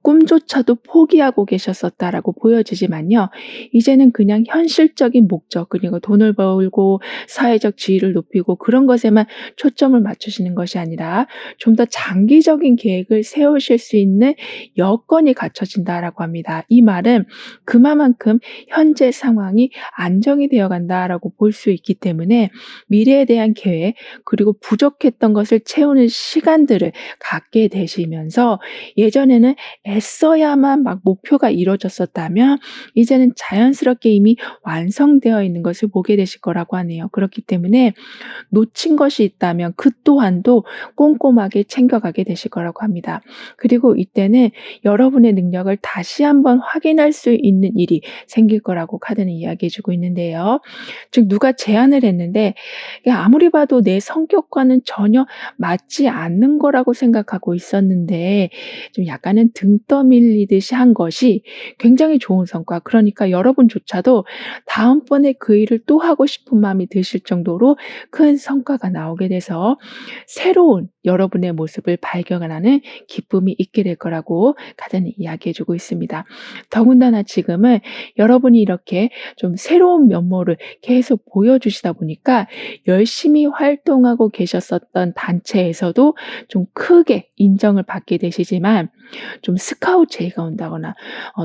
꿈조차도 포기하고 계셨었다라고 보여지지만요. 이제는 그냥 현실적인 목적, 그리고 돈을 벌고 사회적 지위를 높이고 그런 것에만 초점을 맞추시는 것이 아니라 좀 더 장기적인 계획을 세우실 수 있는 여건이 갖춰진다라고 합니다. 이 말은 그만큼 현재 상황이 안정이 되어 간다라고 볼 수 있기 때문에 미래에 대한 계획 그리고 부족했던 것을 채우는 시간들을 갖게 되시면서 예전에는 애써야만 막 목표가 이루어졌었다면 이제는 자연스럽게 이미 완성되어 있는 것을 보게 되실 거라고 하네요. 그렇기 때문에 놓친 것이 있다면 그 또한도 꼼꼼하게 챙겨가게 되실 거라고 합니다. 그리고 이때는 여러분의 능력을 다시 한번 확인할 수 있는 일이 생길 거라고 카드는 이야기해 주고 있는데요. 즉 누가 제안을 했는데 이게 아무리 봐도 내 성격과는 전혀 맞지 않는 거라고 생각하고 있었는데 좀 약간은 등 떠밀리듯이 한 것이 굉장히 좋은 성과, 그러니까 여러분조차도 다음번에 그 일을 또 하고 싶은 마음이 드실 정도로 큰 성과가 나오게 돼서 새로운 여러분의 모습을 발견하는 기쁨이 있게 될 거라고 카드는 이야기해 주고 있습니다. 더군다나 지금은 여러분이 이렇게 좀 새로운 면모를 계속 보여주시다 보니까 열심히 활동하고 계셨었던 단체에서도 좀 크게 인정을 받게 되시지만 좀 스카우트 제의가 온다거나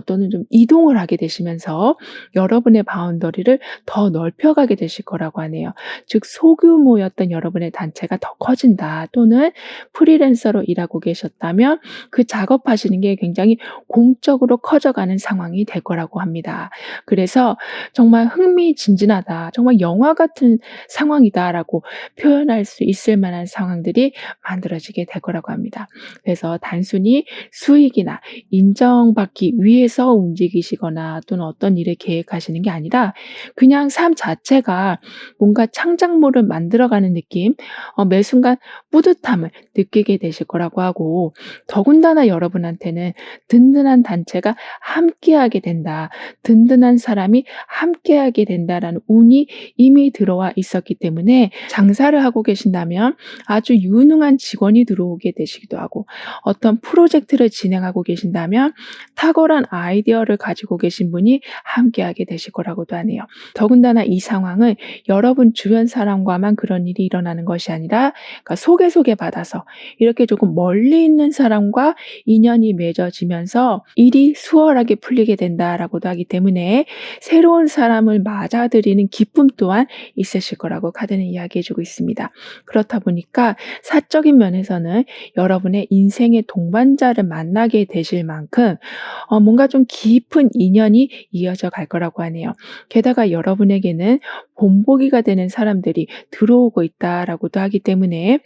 또는 좀 이동을 하게 되시면서 여러분의 바운더리를 더 넓혀가게 되실 거라고 하네요. 즉 소규모였던 여러분의 단체가 더 커진다, 또는 프리랜서로 일하고 계셨다면 그 작업하시는 게 굉장히 공적으로 커져가는 상황이 될 거라고 합니다. 그래서 정말 흥미진진하다, 정말 영화 같은 상황이다라고 표현할 수 있을 만한 상황들이 만들어지게 될 거라고 합니다. 그래서 단순히 수익이나 인정받기 위해서 움직이시거나 또는 어떤 일을 계획하시는 게 아니라 그냥 삶 자체가 뭔가 창작물을 만들어가는 느낌, 매 순간 뿌듯함을 느끼게 되실 거라고 하고, 더군다나 여러분한테는 든든한 단체가 함께하게 된다, 든든한 사람이 함께하게 된다라는 운이 이미 들어와 있었기 때문에 장사를 하고 계신다면 아주 유능한 직원이 들어오게 되시기도 하고, 어떤 프로젝트를 진행하고 계신다면 탁월한 아이디어를 가지고 계신 분이 함께하게 되실 거라고도 하네요. 더군다나 이 상황은 여러분 주변 사람과만 그런 일이 일어나는 것이 아니라 그러니까 소개받아서 이렇게 조금 멀리 있는 사람과 인연이 맺어지면서 일이 수월하게 풀리게 된다라고도 하기 때문에 새로운 사람을 맞아들이는 기쁨 또한 있으실 거라고 카드는 이야기해주고 있습니다. 그렇다 보니까 사적인 면에서는 여러분의 인생의 동반자를 만나게 되실 만큼 뭔가 좀 깊은 인연이 이어져 갈 거라고 하네요. 게다가 여러분에게는 본보기가 되는 사람들이 들어오고 있다라고도 하기 때문에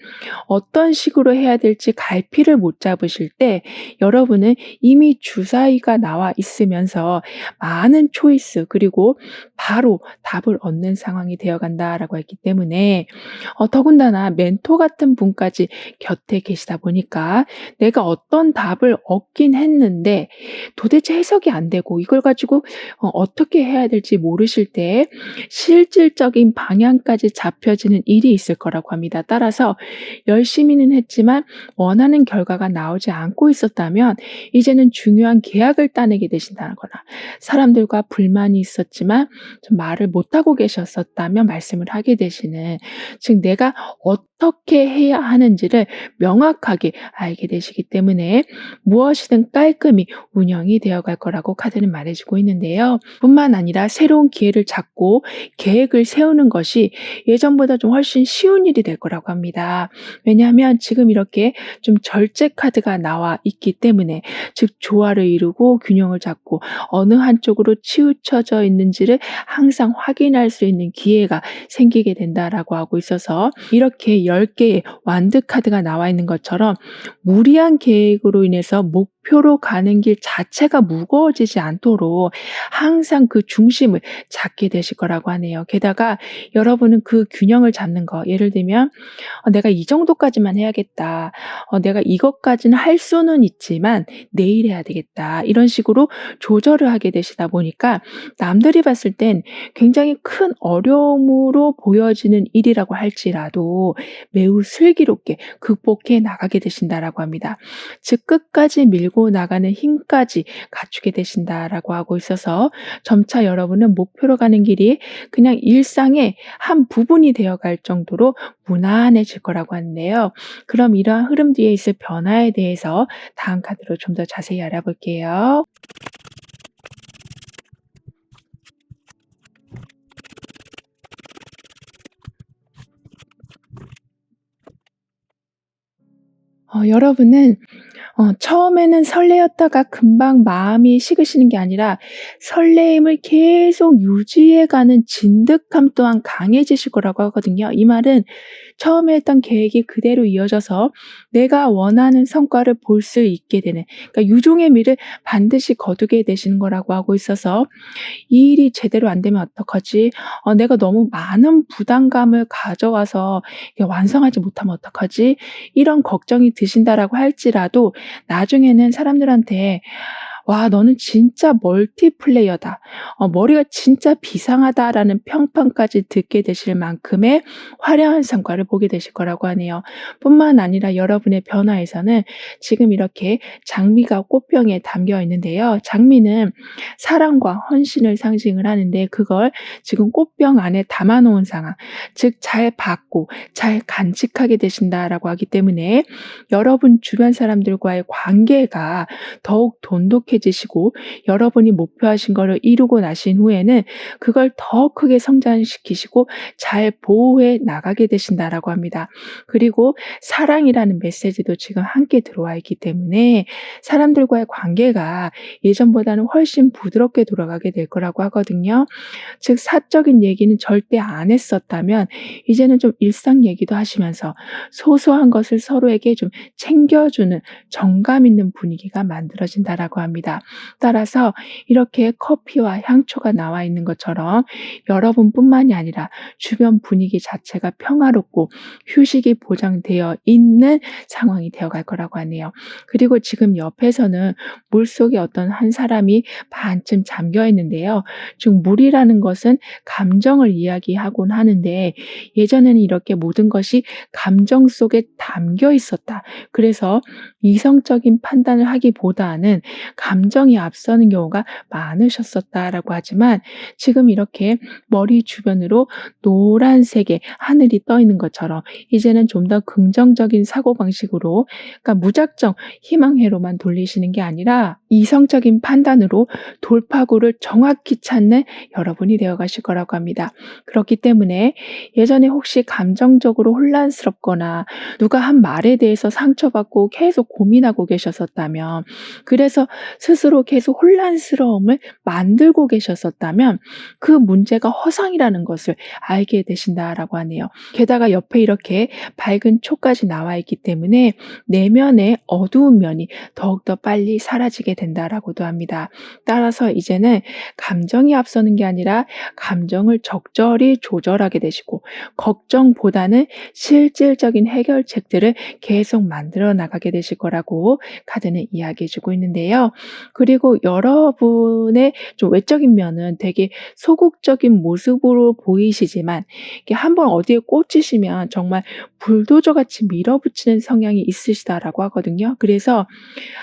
어떤 식으로 해야 될지 갈피를 못 잡으실 때 여러분은 이미 주사위가 나와 있으면서 많은 초이스 그리고 바로 답을 얻는 상황이 되어간다라고 했기 때문에 더군다나 멘토 같은 분까지 곁에 계시다 보니까 내가 어떤 답을 얻긴 했는데 도대체 해석이 안 되고 이걸 가지고 어떻게 해야 될지 모르실 때 실질적인 방향까지 잡혀지는 일이 있을 거라고 합니다. 따라서 열심히는 했지만 원하는 결과가 나오지 않고 있었다면 이제는 중요한 계약을 따내게 되신다거나, 사람들과 불만이 있었지만 좀 말을 못하고 계셨었다면 말씀을 하게 되시는, 즉 내가 어떻게 해야 하는지를 명확하게 알게 되시기 때문에 무엇이든 깔끔히 운영이 되어갈 거라고 카드는 말해주고 있는데요. 뿐만 아니라 새로운 기회를 잡고 계획을 세우는 것이 예전보다 좀 훨씬 쉬운 일이 될 거라고 합니다. 왜냐하면 지금 이렇게 좀 절제 카드가 나와 있기 때문에, 즉 조화를 이루고 균형을 잡고 어느 한쪽으로 치우쳐져 있는지를 항상 확인할 수 있는 기회가 생기게 된다라고 하고 있어서, 이렇게 10개의 완드 카드가 나와 있는 것처럼 무리한 계획으로 인해서 목표로 가는 길 자체가 무거워지지 않도록 항상 그 중심을 잡게 되실 거라고 하네요. 게다가 여러분은 그 균형을 잡는 거, 예를 들면 내가 이 정도까지만 해야겠다, 내가 이것까지는 할 수는 있지만 내일 해야 되겠다, 이런 식으로 조절을 하게 되시다 보니까 남들이 봤을 땐 굉장히 큰 어려움으로 보여지는 일이라고 할지라도 매우 슬기롭게 극복해 나가게 되신다라고 합니다. 즉 끝까지 밀고 나가는 힘까지 갖추게 되신다라고 하고 있어서 점차 여러분은 목표로 가는 길이 그냥 일상의 한 부분이 되어 갈 정도로 무난해질 거라고 하는데요. 그럼 이러한 흐름 뒤에 있을 변화에 대해서 다음 카드로 좀 더 자세히 알아볼게요. 여러분은 처음에는 설레었다가 금방 마음이 식으시는 게 아니라 설레임을 계속 유지해 가는 진득함 또한 강해지실 거라고 하거든요. 이 말은 처음에 했던 계획이 그대로 이어져서 내가 원하는 성과를 볼 수 있게 되는, 그러니까 유종의 미를 반드시 거두게 되시는 거라고 하고 있어서 이 일이 제대로 안 되면 어떡하지? 내가 너무 많은 부담감을 가져와서 이게 완성하지 못하면 어떡하지? 이런 걱정이 드신다라고 할지라도 나중에는 사람들한테 "와 너는 진짜 멀티플레이어다. 머리가 진짜 비상하다."라는 평판까지 듣게 되실 만큼의 화려한 성과를 보게 되실 거라고 하네요. 뿐만 아니라 여러분의 변화에서는 지금 이렇게 장미가 꽃병에 담겨 있는데요. 장미는 사랑과 헌신을 상징을 하는데 그걸 지금 꽃병 안에 담아 놓은 상황, 즉 잘 받고 잘 간직하게 되신다라고 하기 때문에 여러분 주변 사람들과의 관계가 더욱 돈독해지시고 여러분이 목표하신 거를 이루고 나신 후에는 그걸 더 크게 성장시키시고 잘 보호해 나가게 되신다라고 합니다. 그리고 사랑이라는 메시지도 지금 함께 들어와 있기 때문에 사람들과의 관계가 예전보다는 훨씬 부드럽게 돌아가게 될 거라고 하거든요. 즉 사적인 얘기는 절대 안 했었다면 이제는 좀 일상 얘기도 하시면서 소소한 것을 서로에게 좀 챙겨주는 정감 있는 분위기가 만들어진다라고 합니다. 따라서 이렇게 커피와 향초가 나와 있는 것처럼 여러분뿐만이 아니라 주변 분위기 자체가 평화롭고 휴식이 보장되어 있는 상황이 되어갈 거라고 하네요. 그리고 지금 옆에서는 물속에 어떤 한 사람이 반쯤 잠겨 있는데요. 즉 물이라는 것은 감정을 이야기하곤 하는데 예전에는 이렇게 모든 것이 감정 속에 담겨 있었다. 그래서 이성적인 판단을 하기보다는 감정이 앞서는 경우가 많으셨었다라고 하지만 지금 이렇게 머리 주변으로 노란색의 하늘이 떠 있는 것처럼 이제는 좀 더 긍정적인 사고방식으로, 그러니까 무작정 희망회로만 돌리시는 게 아니라 이성적인 판단으로 돌파구를 정확히 찾는 여러분이 되어 가실 거라고 합니다. 그렇기 때문에 예전에 혹시 감정적으로 혼란스럽거나 누가 한 말에 대해서 상처받고 계속 고민하고 계셨었다면, 그래서 스스로 계속 혼란스러움을 만들고 계셨었다면 그 문제가 허상이라는 것을 알게 되신다라고 하네요. 게다가 옆에 이렇게 밝은 초까지 나와 있기 때문에 내면의 어두운 면이 더욱더 빨리 사라지게 된다라고도 합니다. 따라서 이제는 감정이 앞서는 게 아니라 감정을 적절히 조절하게 되시고 걱정보다는 실질적인 해결책들을 계속 만들어 나가게 되실 거라고 카드는 이야기해 주고 있는데요. 그리고 여러분의 좀 외적인 면은 되게 소극적인 모습으로 보이시지만 이게 한번 어디에 꽂히시면 정말 불도저같이 밀어붙이는 성향이 있으시다라고 하거든요. 그래서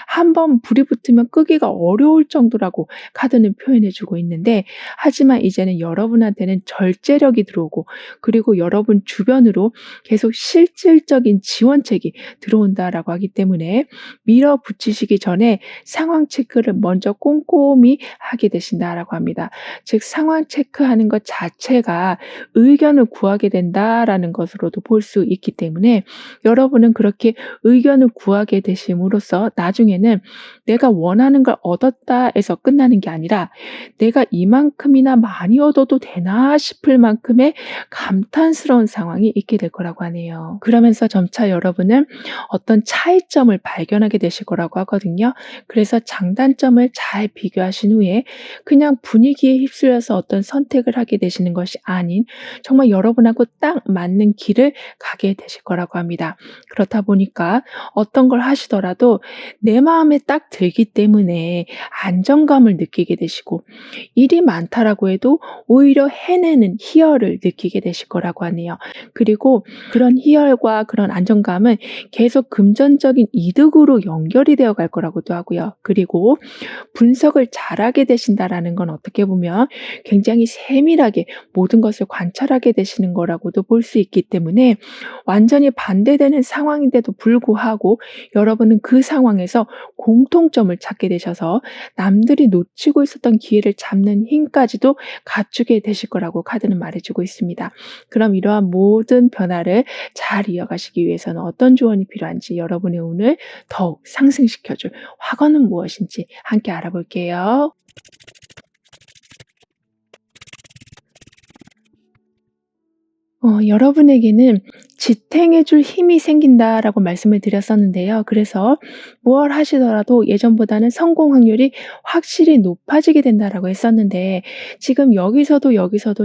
한번 불이 붙으면 끄기가 어려울 정도라고 카드는 표현해 주고 있는데, 하지만 이제는 여러분한테는 절제력이 들어오고 그리고 여러분 주변으로 계속 실질적인 지원책이 들어온다라고 하기 때문에 밀어붙이시기 전에 상황 체크를 먼저 꼼꼼히 하게 되신다라고 합니다. 즉 상황 체크하는 것 자체가 의견을 구하게 된다라는 것으로도 볼 수 있기 때문에 여러분은 그렇게 의견을 구하게 되심으로써 나중에는 내가 원하는 걸 얻었다 해서 끝나는 게 아니라 내가 이만큼이나 많이 얻어도 되나 싶을 만큼의 감탄스러운 상황이 있게 될 거라고 하네요. 그러면서 점차 여러분은 어떤 차이점을 발견하게 되실 거라고 하거든요. 그래서 장단점을 잘 비교하신 후에 그냥 분위기에 휩쓸려서 어떤 선택을 하게 되시는 것이 아닌 정말 여러분하고 딱 맞는 길을 가게 되실 거라고 합니다. 그렇다 보니까 어떤 걸 하시더라도 내 마음에 딱 들기 때문에 안정감을 느끼게 되시고, 일이 많다라고 해도 오히려 해내는 희열을 느끼게 되실 거라고 하네요. 그리고 그런 희열과 그런 안정감은 계속 금전적인 이득으로 연결이 되어 갈 거라고도 하고요. 그리고 분석을 잘하게 되신다라는 건 어떻게 보면 굉장히 세밀하게 모든 것을 관찰하게 되시는 거라고도 볼 수 있기 때문에, 완전히 반대되는 상황인데도 불구하고 여러분은 그 상황에서 공통점을 찾게 되셔서 남들이 놓치고 있었던 기회를 잡는 힘까지도 갖추게 되실 거라고 카드는 말해주고 있습니다. 그럼 이러한 모든 변화를 잘 이어가시기 위해서는 어떤 조언이 필요한지, 여러분의 운을 더욱 상승시켜줄 화건은 무엇인지 함께 알아볼게요. 여러분에게는 지탱해 줄 힘이 생긴다라고 말씀을 드렸었는데요. 그래서 무얼 하시더라도 예전보다는 성공 확률이 확실히 높아지게 된다라고 했었는데, 지금 여기서도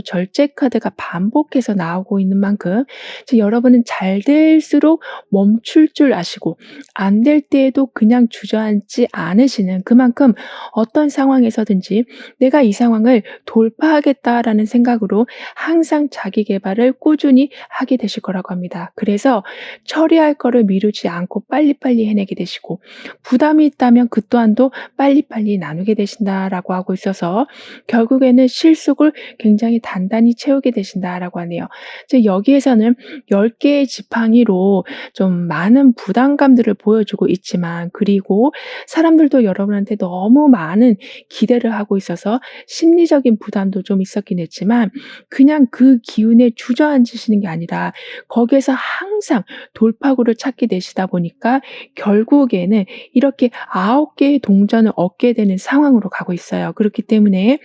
절제 카드가 반복해서 나오고 있는 만큼 이제 여러분은 잘 될수록 멈출 줄 아시고, 안 될 때에도 그냥 주저앉지 않으시는, 그만큼 어떤 상황에서든지 내가 이 상황을 돌파하겠다라는 생각으로 항상 자기 계발을 꾸준히 하게 되실 거라고 합니다. 그래서 처리할 거를 미루지 않고 빨리빨리 해내게 되시고, 부담이 있다면 그 또한도 빨리빨리 나누게 되신다라고 하고 있어서 결국에는 실속을 굉장히 단단히 채우게 되신다라고 하네요. 이제 여기에서는 10개의 지팡이로 좀 많은 부담감들을 보여주고 있지만, 그리고 사람들도 여러분한테 너무 많은 기대를 하고 있어서 심리적인 부담도 좀 있었긴 했지만, 그냥 그 기운에 주저앉으시는 게 아니라 거기에서 항상 돌파구를 찾게 되시다 보니까 결국에는 이렇게 9개의 동전을 얻게 되는 상황으로 가고 있어요. 그렇기 때문에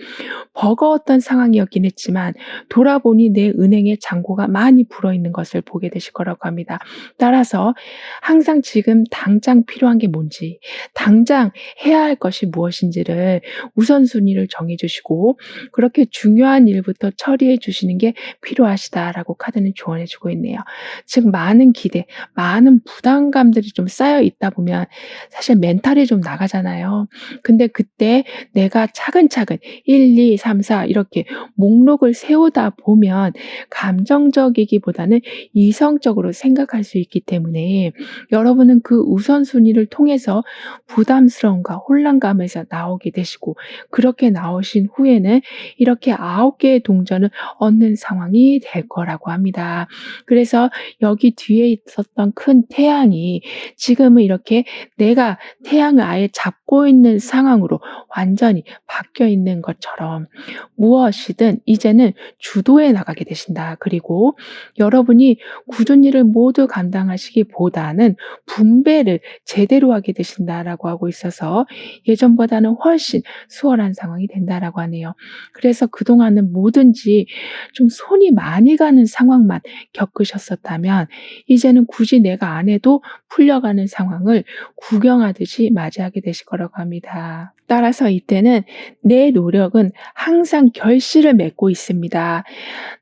버거웠던 상황이었긴 했지만 돌아보니 내 은행에 잔고가 많이 불어있는 것을 보게 되실 거라고 합니다. 따라서 항상 지금 당장 필요한 게 뭔지, 당장 해야 할 것이 무엇인지를 우선순위를 정해 주시고, 그렇게 중요한 일부터 처리해 주시는 게 필요하시다라고 카드는 조언해 주고 있네요. 즉 많은 기대, 많은 부담감들이 좀 쌓여 있다 보면 사실 멘탈이 좀 나가잖아요. 근데 그때 내가 차근차근 1, 2, 3, 4 이렇게 목록을 세우다 보면 감정적이기보다는 이성적으로 생각할 수 있기 때문에, 여러분은 그 우선순위를 통해서 부담스러움과 혼란감에서 나오게 되시고, 그렇게 나오신 후에는 이렇게 9개의 동전을 얻는 상황이 될 거라고 합니다. 그래서 여기 뒤에 있었던 큰 태양이 지금은 이렇게 내가 태양을 아예 잡고 있는 상황으로 완전히 바뀌어 있는 것처럼 무엇이든 이제는 주도해 나가게 되신다. 그리고 여러분이 굳은 일을 모두 감당하시기보다는 분배를 제대로 하게 되신다라고 하고 있어서 예전보다는 훨씬 수월한 상황이 된다라고 하네요. 그래서 그동안은 뭐든지 좀 손이 많이 가는 상황만 겪으셨었다면, 이제는 굳이 내가 안 해도 풀려가는 상황을 구경하듯이 맞이하게 되실 거라고 합니다. 따라서 이때는 내 노력은 항상 결실을 맺고 있습니다.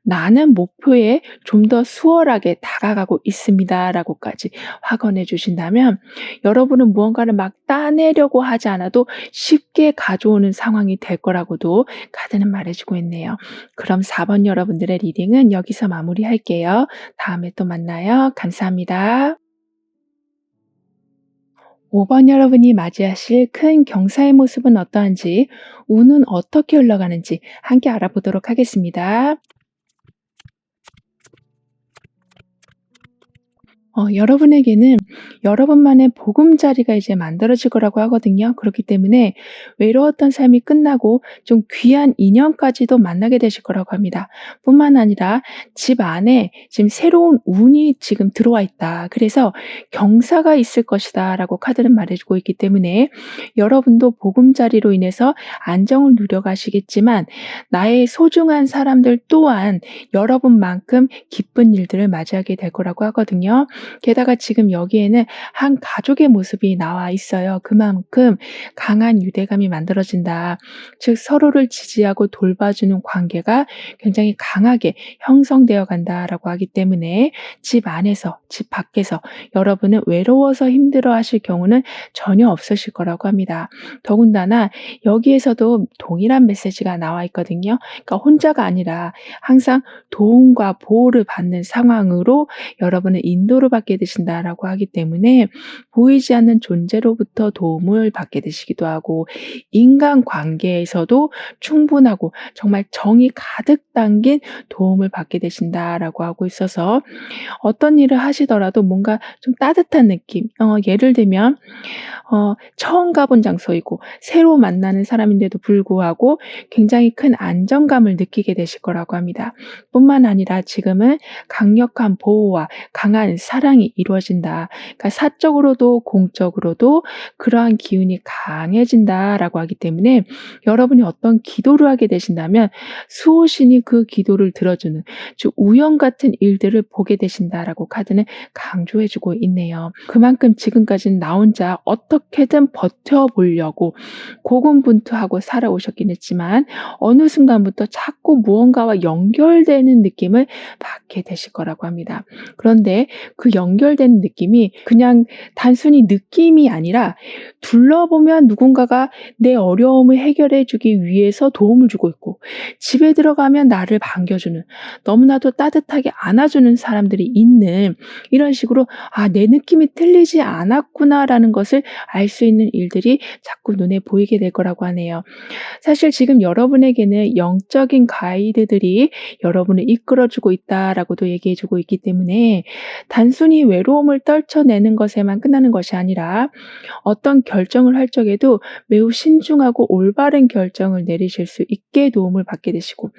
나는 목표에 좀 더 수월하게 다가가고 있습니다라고까지 확언해 주신다면, 여러분은 무언가를 막 따내려고 하지 않아도 쉽게 가져오는 상황이 될 거라고도 카드는 말해주고 있네요. 그럼 4번 여러분들의 리딩은 여기서 마무리할게요. 다음에 또 만나요. 감사합니다. 5번 여러분이 맞이하실 큰 경사의 모습은 어떠한지, 운은 어떻게 흘러가는지 함께 알아보도록 하겠습니다. 여러분에게는 여러분만의 보금자리가 이제 만들어질 거라고 하거든요. 그렇기 때문에 외로웠던 삶이 끝나고 좀 귀한 인연까지도 만나게 되실 거라고 합니다. 뿐만 아니라 집 안에 지금 새로운 운이 지금 들어와 있다. 그래서 경사가 있을 것이다라고 카드는 말해주고 있기 때문에, 여러분도 보금자리로 인해서 안정을 누려가시겠지만 나의 소중한 사람들 또한 여러분만큼 기쁜 일들을 맞이하게 될 거라고 하거든요. 게다가 지금 여기에는 한 가족의 모습이 나와 있어요. 그만큼 강한 유대감이 만들어진다. 즉 서로를 지지하고 돌봐주는 관계가 굉장히 강하게 형성되어 간다라고 하기 때문에 집 안에서, 집 밖에서 여러분은 외로워서 힘들어하실 경우는 전혀 없으실 거라고 합니다. 더군다나 여기에서도 동일한 메시지가 나와 있거든요. 그러니까 혼자가 아니라 항상 도움과 보호를 받는 상황으로 여러분은 인도를 받게 되신다라고 하기 때문에 보이지 않는 존재로부터 도움을 받게 되시기도 하고 인간관계에서도 충분하고 정말 정이 가득 담긴 도움을 받게 되신다라고 하고 있어서 어떤 일을 하시더라도 뭔가 좀 따뜻한 느낌, 예를 들면 처음 가본 장소이고 새로 만나는 사람인데도 불구하고 굉장히 큰 안정감을 느끼게 되실 거라고 합니다. 뿐만 아니라 지금은 강력한 보호와 강한 사랑이 이루어진다. 그러니까 사적으로도 공적으로도 그러한 기운이 강해진다라고 하기 때문에 여러분이 어떤 기도를 하게 되신다면 수호신이 그 기도를 들어주는, 즉 우연 같은 일들을 보게 되신다라고 카드는 강조해주고 있네요. 그만큼 지금까지는 나 혼자 어떻게든 버텨보려고 고군분투하고 살아오셨긴 했지만 어느 순간부터 자꾸 무언가와 연결되는 느낌을 받게 되실 거라고 합니다. 그런데 그 연결되는 느낌이 그냥 단순히 느낌이 아니라 둘러보면 누군가가 내 어려움을 해결해 주기 위해서 도움을 주고 있고 집에 들어가면 나를 반겨주는, 너무나도 따뜻하게 안아주는 사람들이 있는, 이런 식으로 내 느낌이 틀리지 않았구나라는 것을 알 수 있는 일들이 자꾸 눈에 보이게 될 거라고 하네요. 사실 지금 여러분에게는 영적인 가이드들이 여러분을 이끌어주고 있다라고도 얘기해주고 있기 때문에 단순히 외로움을 떨쳐내는 것에만 끝나는 것이 아니라 어떤 결정을 할 적에도 매우 신중하고 올바른 결정을 내리실 수 있게 도움을 받게 되시고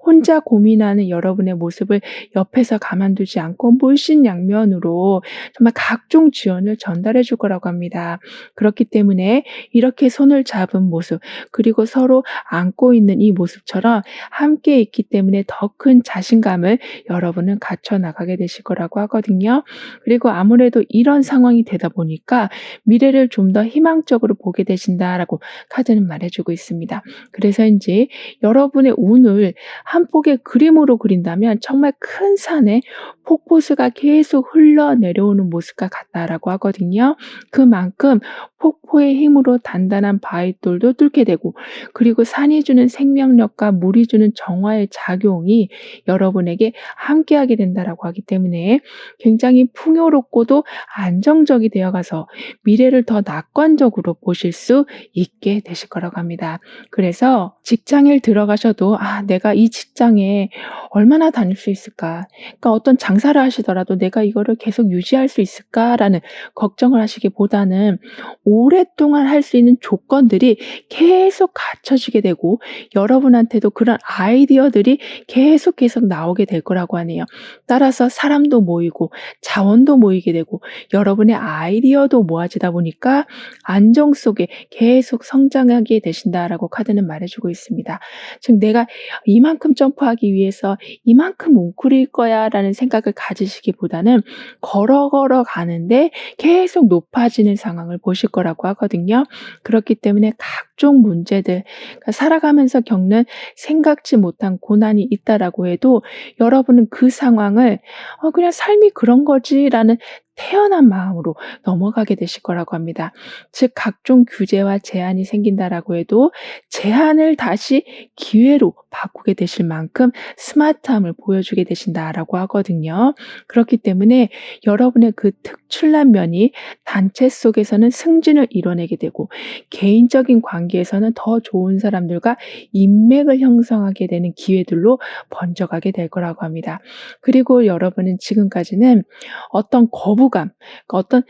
혼자 고민하는 여러분의 모습을 옆에서 가만두지 않고 물신양면으로 정말 각종 지원을 전달해 줄 거라고 합니다. 그렇기 때문에 이렇게 손을 잡은 모습, 그리고 서로 안고 있는 이 모습처럼 함께 있기 때문에 더 큰 자신감을 여러분은 갖춰 나가게 되실 거라고 하거든요. 그리고 아무래도 이런 상황이 되다 보니까 미래를 좀 더 희망적으로 보게 되신다라고 카드는 말해주고 있습니다. 그래서인지 여러분의 운을 한 폭의 그림으로 그린다면 정말 큰 산에 폭포수가 계속 흘러내려오는 모습과 같다라고 하거든요. 그만큼 폭포의 힘으로 단단한 바위돌도 뚫게 되고, 그리고 산이 주는 생명력과 물이 주는 정화의 작용이 여러분에게 함께하게 된다라고 하기 때문에 굉장히 풍요롭고도 안정적이 되어가서 미래를 더 낙관적으로 보실 수 있게 되실 거라고 합니다. 그래서 직장에 들어가셔도 내가 이 직장에 얼마나 다닐 수 있을까? 그러니까 어떤 장사를 하시더라도 내가 이거를 계속 유지할 수 있을까라는 걱정을 하시기보다는 오랫동안 할 수 있는 조건들이 계속 갖춰지게 되고 여러분한테도 그런 아이디어들이 계속 나오게 될 거라고 하네요. 따라서 사람도 모이고 자원도 모이게 되고 여러분의 아이디어도 모아지다 보니까 안정 속에 계속 성장하게 되신다라고 카드는 말해주고 있습니다. 즉 내가 이만큼 점프하기 위해서 이만큼 웅크릴 거야 라는 생각을 가지시기보다는 걸어 가는데 계속 높아지는 상황을 보실 거라고 하거든요. 그렇기 때문에 각종 문제들, 그러니까 살아가면서 겪는 생각지 못한 고난이 있다라고 해도 여러분은 그 상황을 그냥 삶이 그런 거지라는 태연한 마음으로 넘어가게 되실 거라고 합니다. 즉 각종 규제와 제한이 생긴다라고 해도 제한을 다시 기회로 바꾸게 되실 만큼 스마트함을 보여주게 되신다라고 하거든요. 그렇기 때문에 여러분의 그 특출난 면이 단체 속에서는 승진을 이뤄내게 되고 개인적인 관계에서는 더 좋은 사람들과 인맥을 형성하게 되는 기회들로 번져가게 될 거라고 합니다. 그리고 여러분은 지금까지는 어떤 거부감, 어떤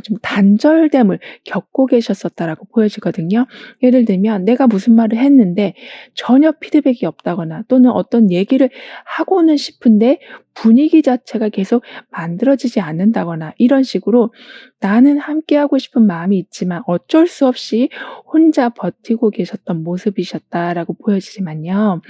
좀 단절됨을 겪고 계셨었다라고 보여지거든요. 예를 들면 내가 무슨 말을 했는데 전혀 피드백이 없다거나 또는 어떤 얘기를 하고는 싶은데 분위기 자체가 계속 만들어지지 않는다거나 이런 식으로 나는 함께하고 싶은 마음이 있지만 어쩔 수 없이 혼자 버티고 계셨던 모습이셨다라고 보여지지만요.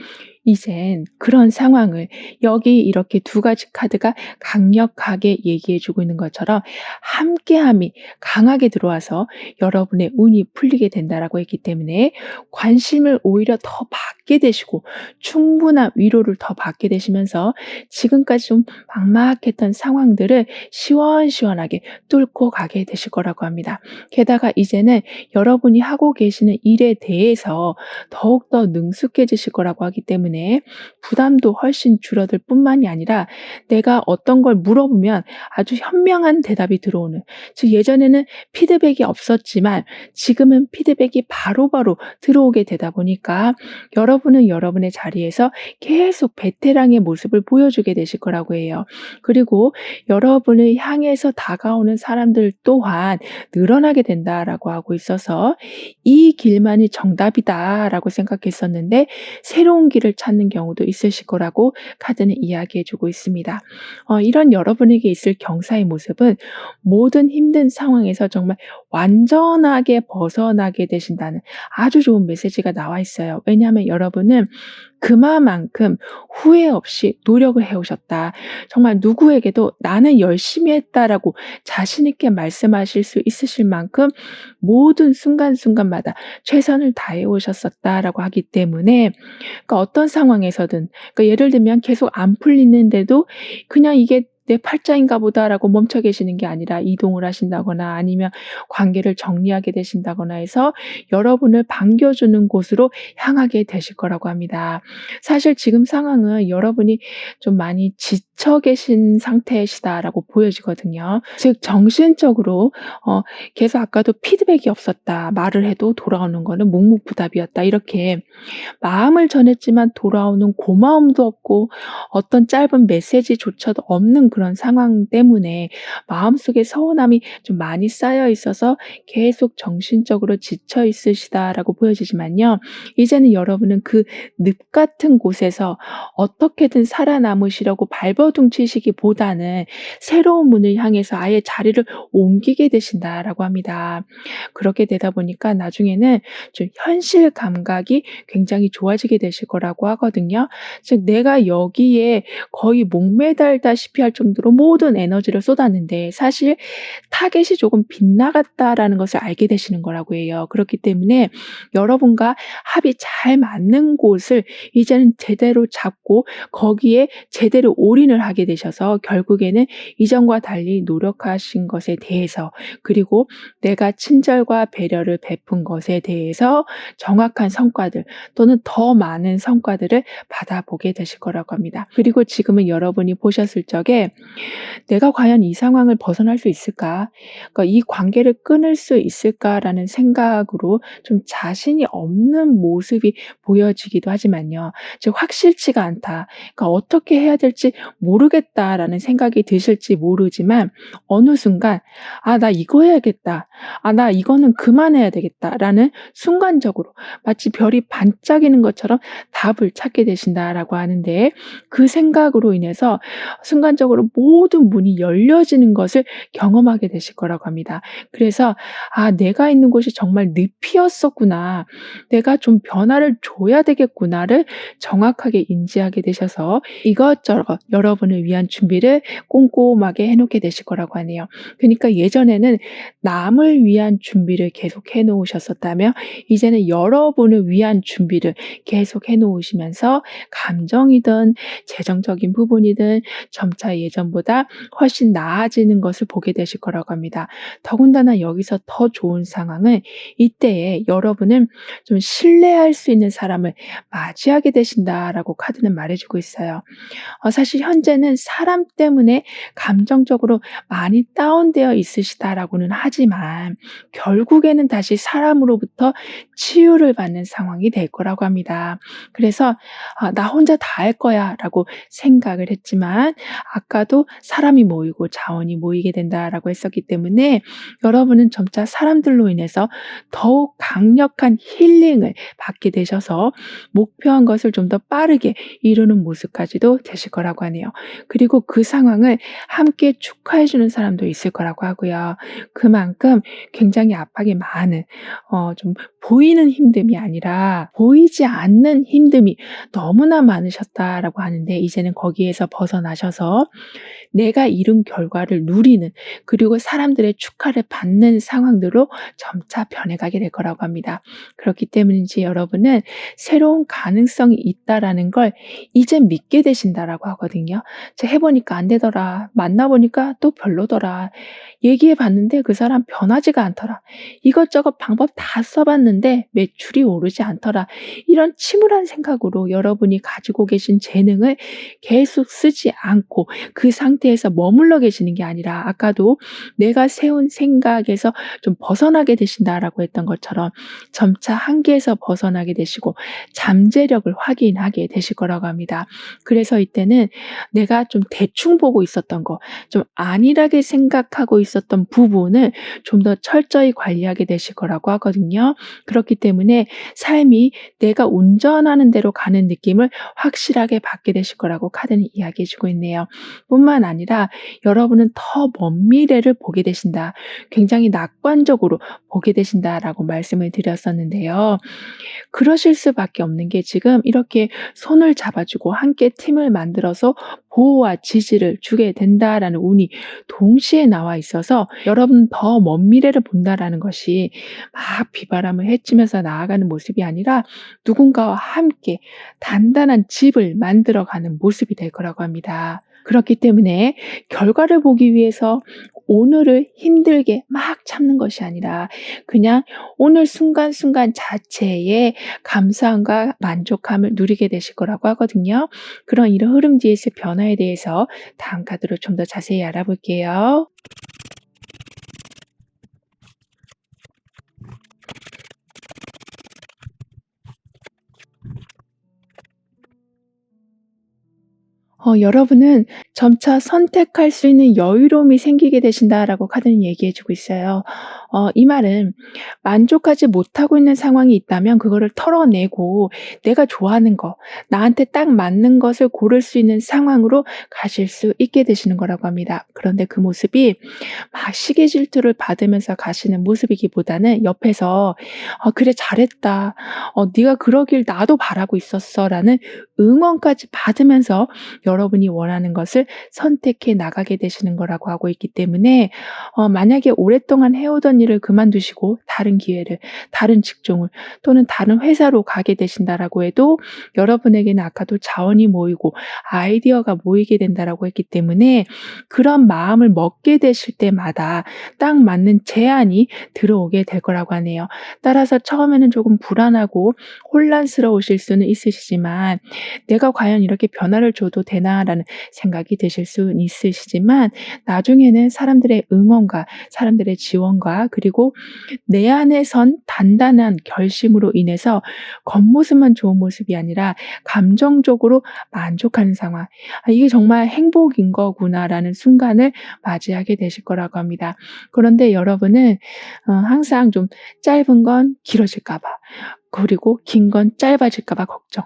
이젠 그런 상황을 여기 이렇게 두 가지 카드가 강력하게 얘기해 주고 있는 것처럼 함께함이 강하게 들어와서 여러분의 운이 풀리게 된다라고 했기 때문에 관심을 오히려 더 받게 되시고 충분한 위로를 더 받게 되시면서 지금까지 좀 막막했던 상황들을 시원시원하게 뚫고 가게 되실 거라고 합니다. 게다가 이제는 여러분이 하고 계시는 일에 대해서 더욱더 능숙해지실 거라고 하기 때문에 부담도 훨씬 줄어들 뿐만이 아니라 내가 어떤 걸 물어보면 아주 현명한 대답이 들어오는, 즉 예전에는 피드백이 없었지만 지금은 피드백이 바로바로 들어오게 되다 보니까 여러분은 여러분의 자리에서 계속 베테랑의 모습을 보여주게 되실 거라고 해요. 그리고 여러분을 향해서 다가오는 사람들 또한 늘어나게 된다라고 하고 있어서 이 길만이 정답이다라고 생각했었는데 새로운 길을 찾는 경우도 있으실 거라고 카드는 이야기해 주고 있습니다. 이런 여러분에게 있을 경사의 모습은 모든 힘든 상황에서 정말 완전하게 벗어나게 되신다는 아주 좋은 메시지가 나와 있어요. 왜냐하면 여러분은 그만큼 후회 없이 노력을 해오셨다. 정말 누구에게도 나는 열심히 했다라고 자신 있게 말씀하실 수 있으실 만큼 모든 순간순간마다 최선을 다해 오셨었다라고 하기 때문에, 그러니까 어떤 상황에서든, 그러니까 예를 들면 계속 안 풀리는데도 그냥 이게 내 팔자인가 보다라고 멈춰 계시는 게 아니라 이동을 하신다거나 아니면 관계를 정리하게 되신다거나 해서 여러분을 반겨주는 곳으로 향하게 되실 거라고 합니다. 사실 지금 상황은 여러분이 좀 많이 지쳐 계신 상태시다라고 보여지거든요. 즉 정신적으로 계속 아까도 피드백이 없었다, 말을 해도 돌아오는 거는 묵묵부답이었다, 이렇게 마음을 전했지만 돌아오는 고마움도 없고 어떤 짧은 메시지조차도 없는 그런 상황 때문에 마음속에 서운함이 좀 많이 쌓여 있어서 계속 정신적으로 지쳐 있으시다라고 보여지지만요. 이제는 여러분은 그 늪 같은 곳에서 어떻게든 살아남으시려고 발버둥치시기보다는 새로운 문을 향해서 아예 자리를 옮기게 되신다라고 합니다. 그렇게 되다 보니까 나중에는 좀 현실 감각이 굉장히 좋아지게 되실 거라고 하거든요. 즉 내가 여기에 거의 목매달다시피 할 정도로 모든 에너지를 쏟았는데 사실 타겟이 조금 빗나갔다라는 것을 알게 되시는 거라고 해요. 그렇기 때문에 여러분과 합이 잘 맞는 곳을 이제는 제대로 잡고 거기에 제대로 올인을 하게 되셔서 결국에는 이전과 달리 노력하신 것에 대해서, 그리고 내가 친절과 배려를 베푼 것에 대해서 정확한 성과들 또는 더 많은 성과들을 받아보게 되실 거라고 합니다. 그리고 지금은 여러분이 보셨을 적에 내가 과연 이 상황을 벗어날 수 있을까? 그러니까 이 관계를 끊을 수 있을까라는 생각으로 좀 자신이 없는 모습이 보여지기도 하지만요. 즉 확실치가 않다. 그러니까 어떻게 해야 될지 모르겠다라는 생각이 드실지 모르지만 어느 순간 나 이거 해야겠다. 나 이거는 그만해야 되겠다라는 순간적으로 마치 별이 반짝이는 것처럼 답을 찾게 되신다라고 하는데, 그 생각으로 인해서 순간적으로 모든 문이 열려지는 것을 경험하게 되실 거라고 합니다. 그래서 내가 있는 곳이 정말 늪이었었구나. 내가 좀 변화를 줘야 되겠구나를 정확하게 인지하게 되셔서 이것저것 여러분을 위한 준비를 꼼꼼하게 해놓게 되실 거라고 하네요. 그러니까 예전에는 남을 위한 준비를 계속 해놓으셨었다면 이제는 여러분을 위한 준비를 계속 해놓으시면서 감정이든 재정적인 부분이든 점차 예전보다 훨씬 나아지는 것을 보게 되실 거라고 합니다. 더군다나 여기서 더 좋은 상황은 이때에 여러분은 좀 신뢰할 수 있는 사람을 맞이하게 되신다라고 카드는 말해주고 있어요. 사실 현재는 사람 때문에 감정적으로 많이 다운되어 있으시다라고는 하지만 결국에는 다시 사람으로부터 치유를 받는 상황이 될 거라고 합니다. 그래서 나 혼자 다 할 거야 라고 생각을 했지만 아까도 사람이 모이고 자원이 모이게 된다라고 했었기 때문에 여러분은 점차 사람들로 인해서 더욱 강력한 힐링을 받게 되셔서 목표한 것을 좀 더 빠르게 이루는 모습까지도 되실 거라고 하네요. 거거든요. 그리고 그 상황을 함께 축하해 주는 사람도 있을 거라고 하고요. 그만큼 굉장히 압박이 많은 좀 보이는 힘듦이 아니라 보이지 않는 힘듦이 너무나 많으셨다라고 하는데 이제는 거기에서 벗어나셔서 내가 이룬 결과를 누리는 그리고 사람들의 축하를 받는 상황들로 점차 변해가게 될 거라고 합니다. 그렇기 때문인지 여러분은 새로운 가능성이 있다라는 걸 이제 믿게 되신다라고 하거든요. 제가 해보니까 안 되더라. 만나보니까 또 별로더라. 얘기해 봤는데 그 사람 변하지가 않더라. 이것저것 방법 다 써봤는데 매출이 오르지 않더라. 이런 침울한 생각으로 여러분이 가지고 계신 재능을 계속 쓰지 않고 그 상태에서 머물러 계시는 게 아니라 아까도 내가 세운 생각에서 좀 벗어나게 되신다라고 했던 것처럼 점차 한계에서 벗어나게 되시고 잠재력을 확인하게 되실 거라고 합니다. 그래서 이때는 내가 좀 대충 보고 있었던 거, 좀 안일하게 생각하고 있었던 부분을 좀 더 철저히 관리하게 되실 거라고 하거든요. 그렇기 때문에 삶이 내가 운전하는 대로 가는 느낌을 확실하게 받게 되실 거라고 카드는 이야기해 주고 있네요. 뿐만 아니라 여러분은 더 먼 미래를 보게 되신다. 굉장히 낙관적으로 보게 되신다라고 말씀을 드렸었는데요. 그러실 수밖에 없는 게 지금 이렇게 손을 잡아주고 함께 팀을 만들어서 보호와 지지를 주게 된다라는 운이 동시에 나와 있어서 여러분 더 먼 미래를 본다라는 것이 막 비바람을 헤치면서 나아가는 모습이 아니라 누군가와 함께 단단한 집을 만들어가는 모습이 될 거라고 합니다. 그렇기 때문에 결과를 보기 위해서 오늘을 힘들게 막 참는 것이 아니라 그냥 오늘 순간순간 자체에 감사함과 만족함을 누리게 되실 거라고 하거든요. 그런 이런 흐름 뒤에서 변화에 대해서 다음 카드로 좀 더 자세히 알아볼게요. 여러분은 점차 선택할 수 있는 여유로움이 생기게 되신다라고 카드는 얘기해 주고 있어요. 이 말은 만족하지 못하고 있는 상황이 있다면 그거를 털어내고 내가 좋아하는 거, 나한테 딱 맞는 것을 고를 수 있는 상황으로 가실 수 있게 되시는 거라고 합니다. 그런데 그 모습이 막 시기 질투를 받으면서 가시는 모습이기보다는 옆에서 그래 잘했다. 네가 그러길 나도 바라고 있었어."라는 응원까지 받으면서 여러분이 원하는 것을 선택해 나가게 되시는 거라고 하고 있기 때문에 만약에 오랫동안 해오던 일을 그만두시고 다른 기회를, 다른 직종을 또는 다른 회사로 가게 되신다라고 해도 여러분에게는 아까도 자원이 모이고 아이디어가 모이게 된다라고 했기 때문에 그런 마음을 먹게 되실 때마다 딱 맞는 제안이 들어오게 될 거라고 하네요. 따라서 처음에는 조금 불안하고 혼란스러우실 수는 있으시지만 '내가 과연 이렇게 변화를 줘도 되나?'라는 생각이 드실 수는 있으시지만 나중에는 사람들의 응원과 사람들의 지원과 그리고 내 안에 선 단단한 결심으로 인해서 겉모습만 좋은 모습이 아니라 감정적으로 만족하는 상황. '아 이게 정말 행복인 거구나.'라는 순간을 맞이하게 되실 거라고 합니다. 그런데 여러분은 항상 좀 짧은 건 길어질까 봐 그리고 긴 건 짧아질까 봐 걱정.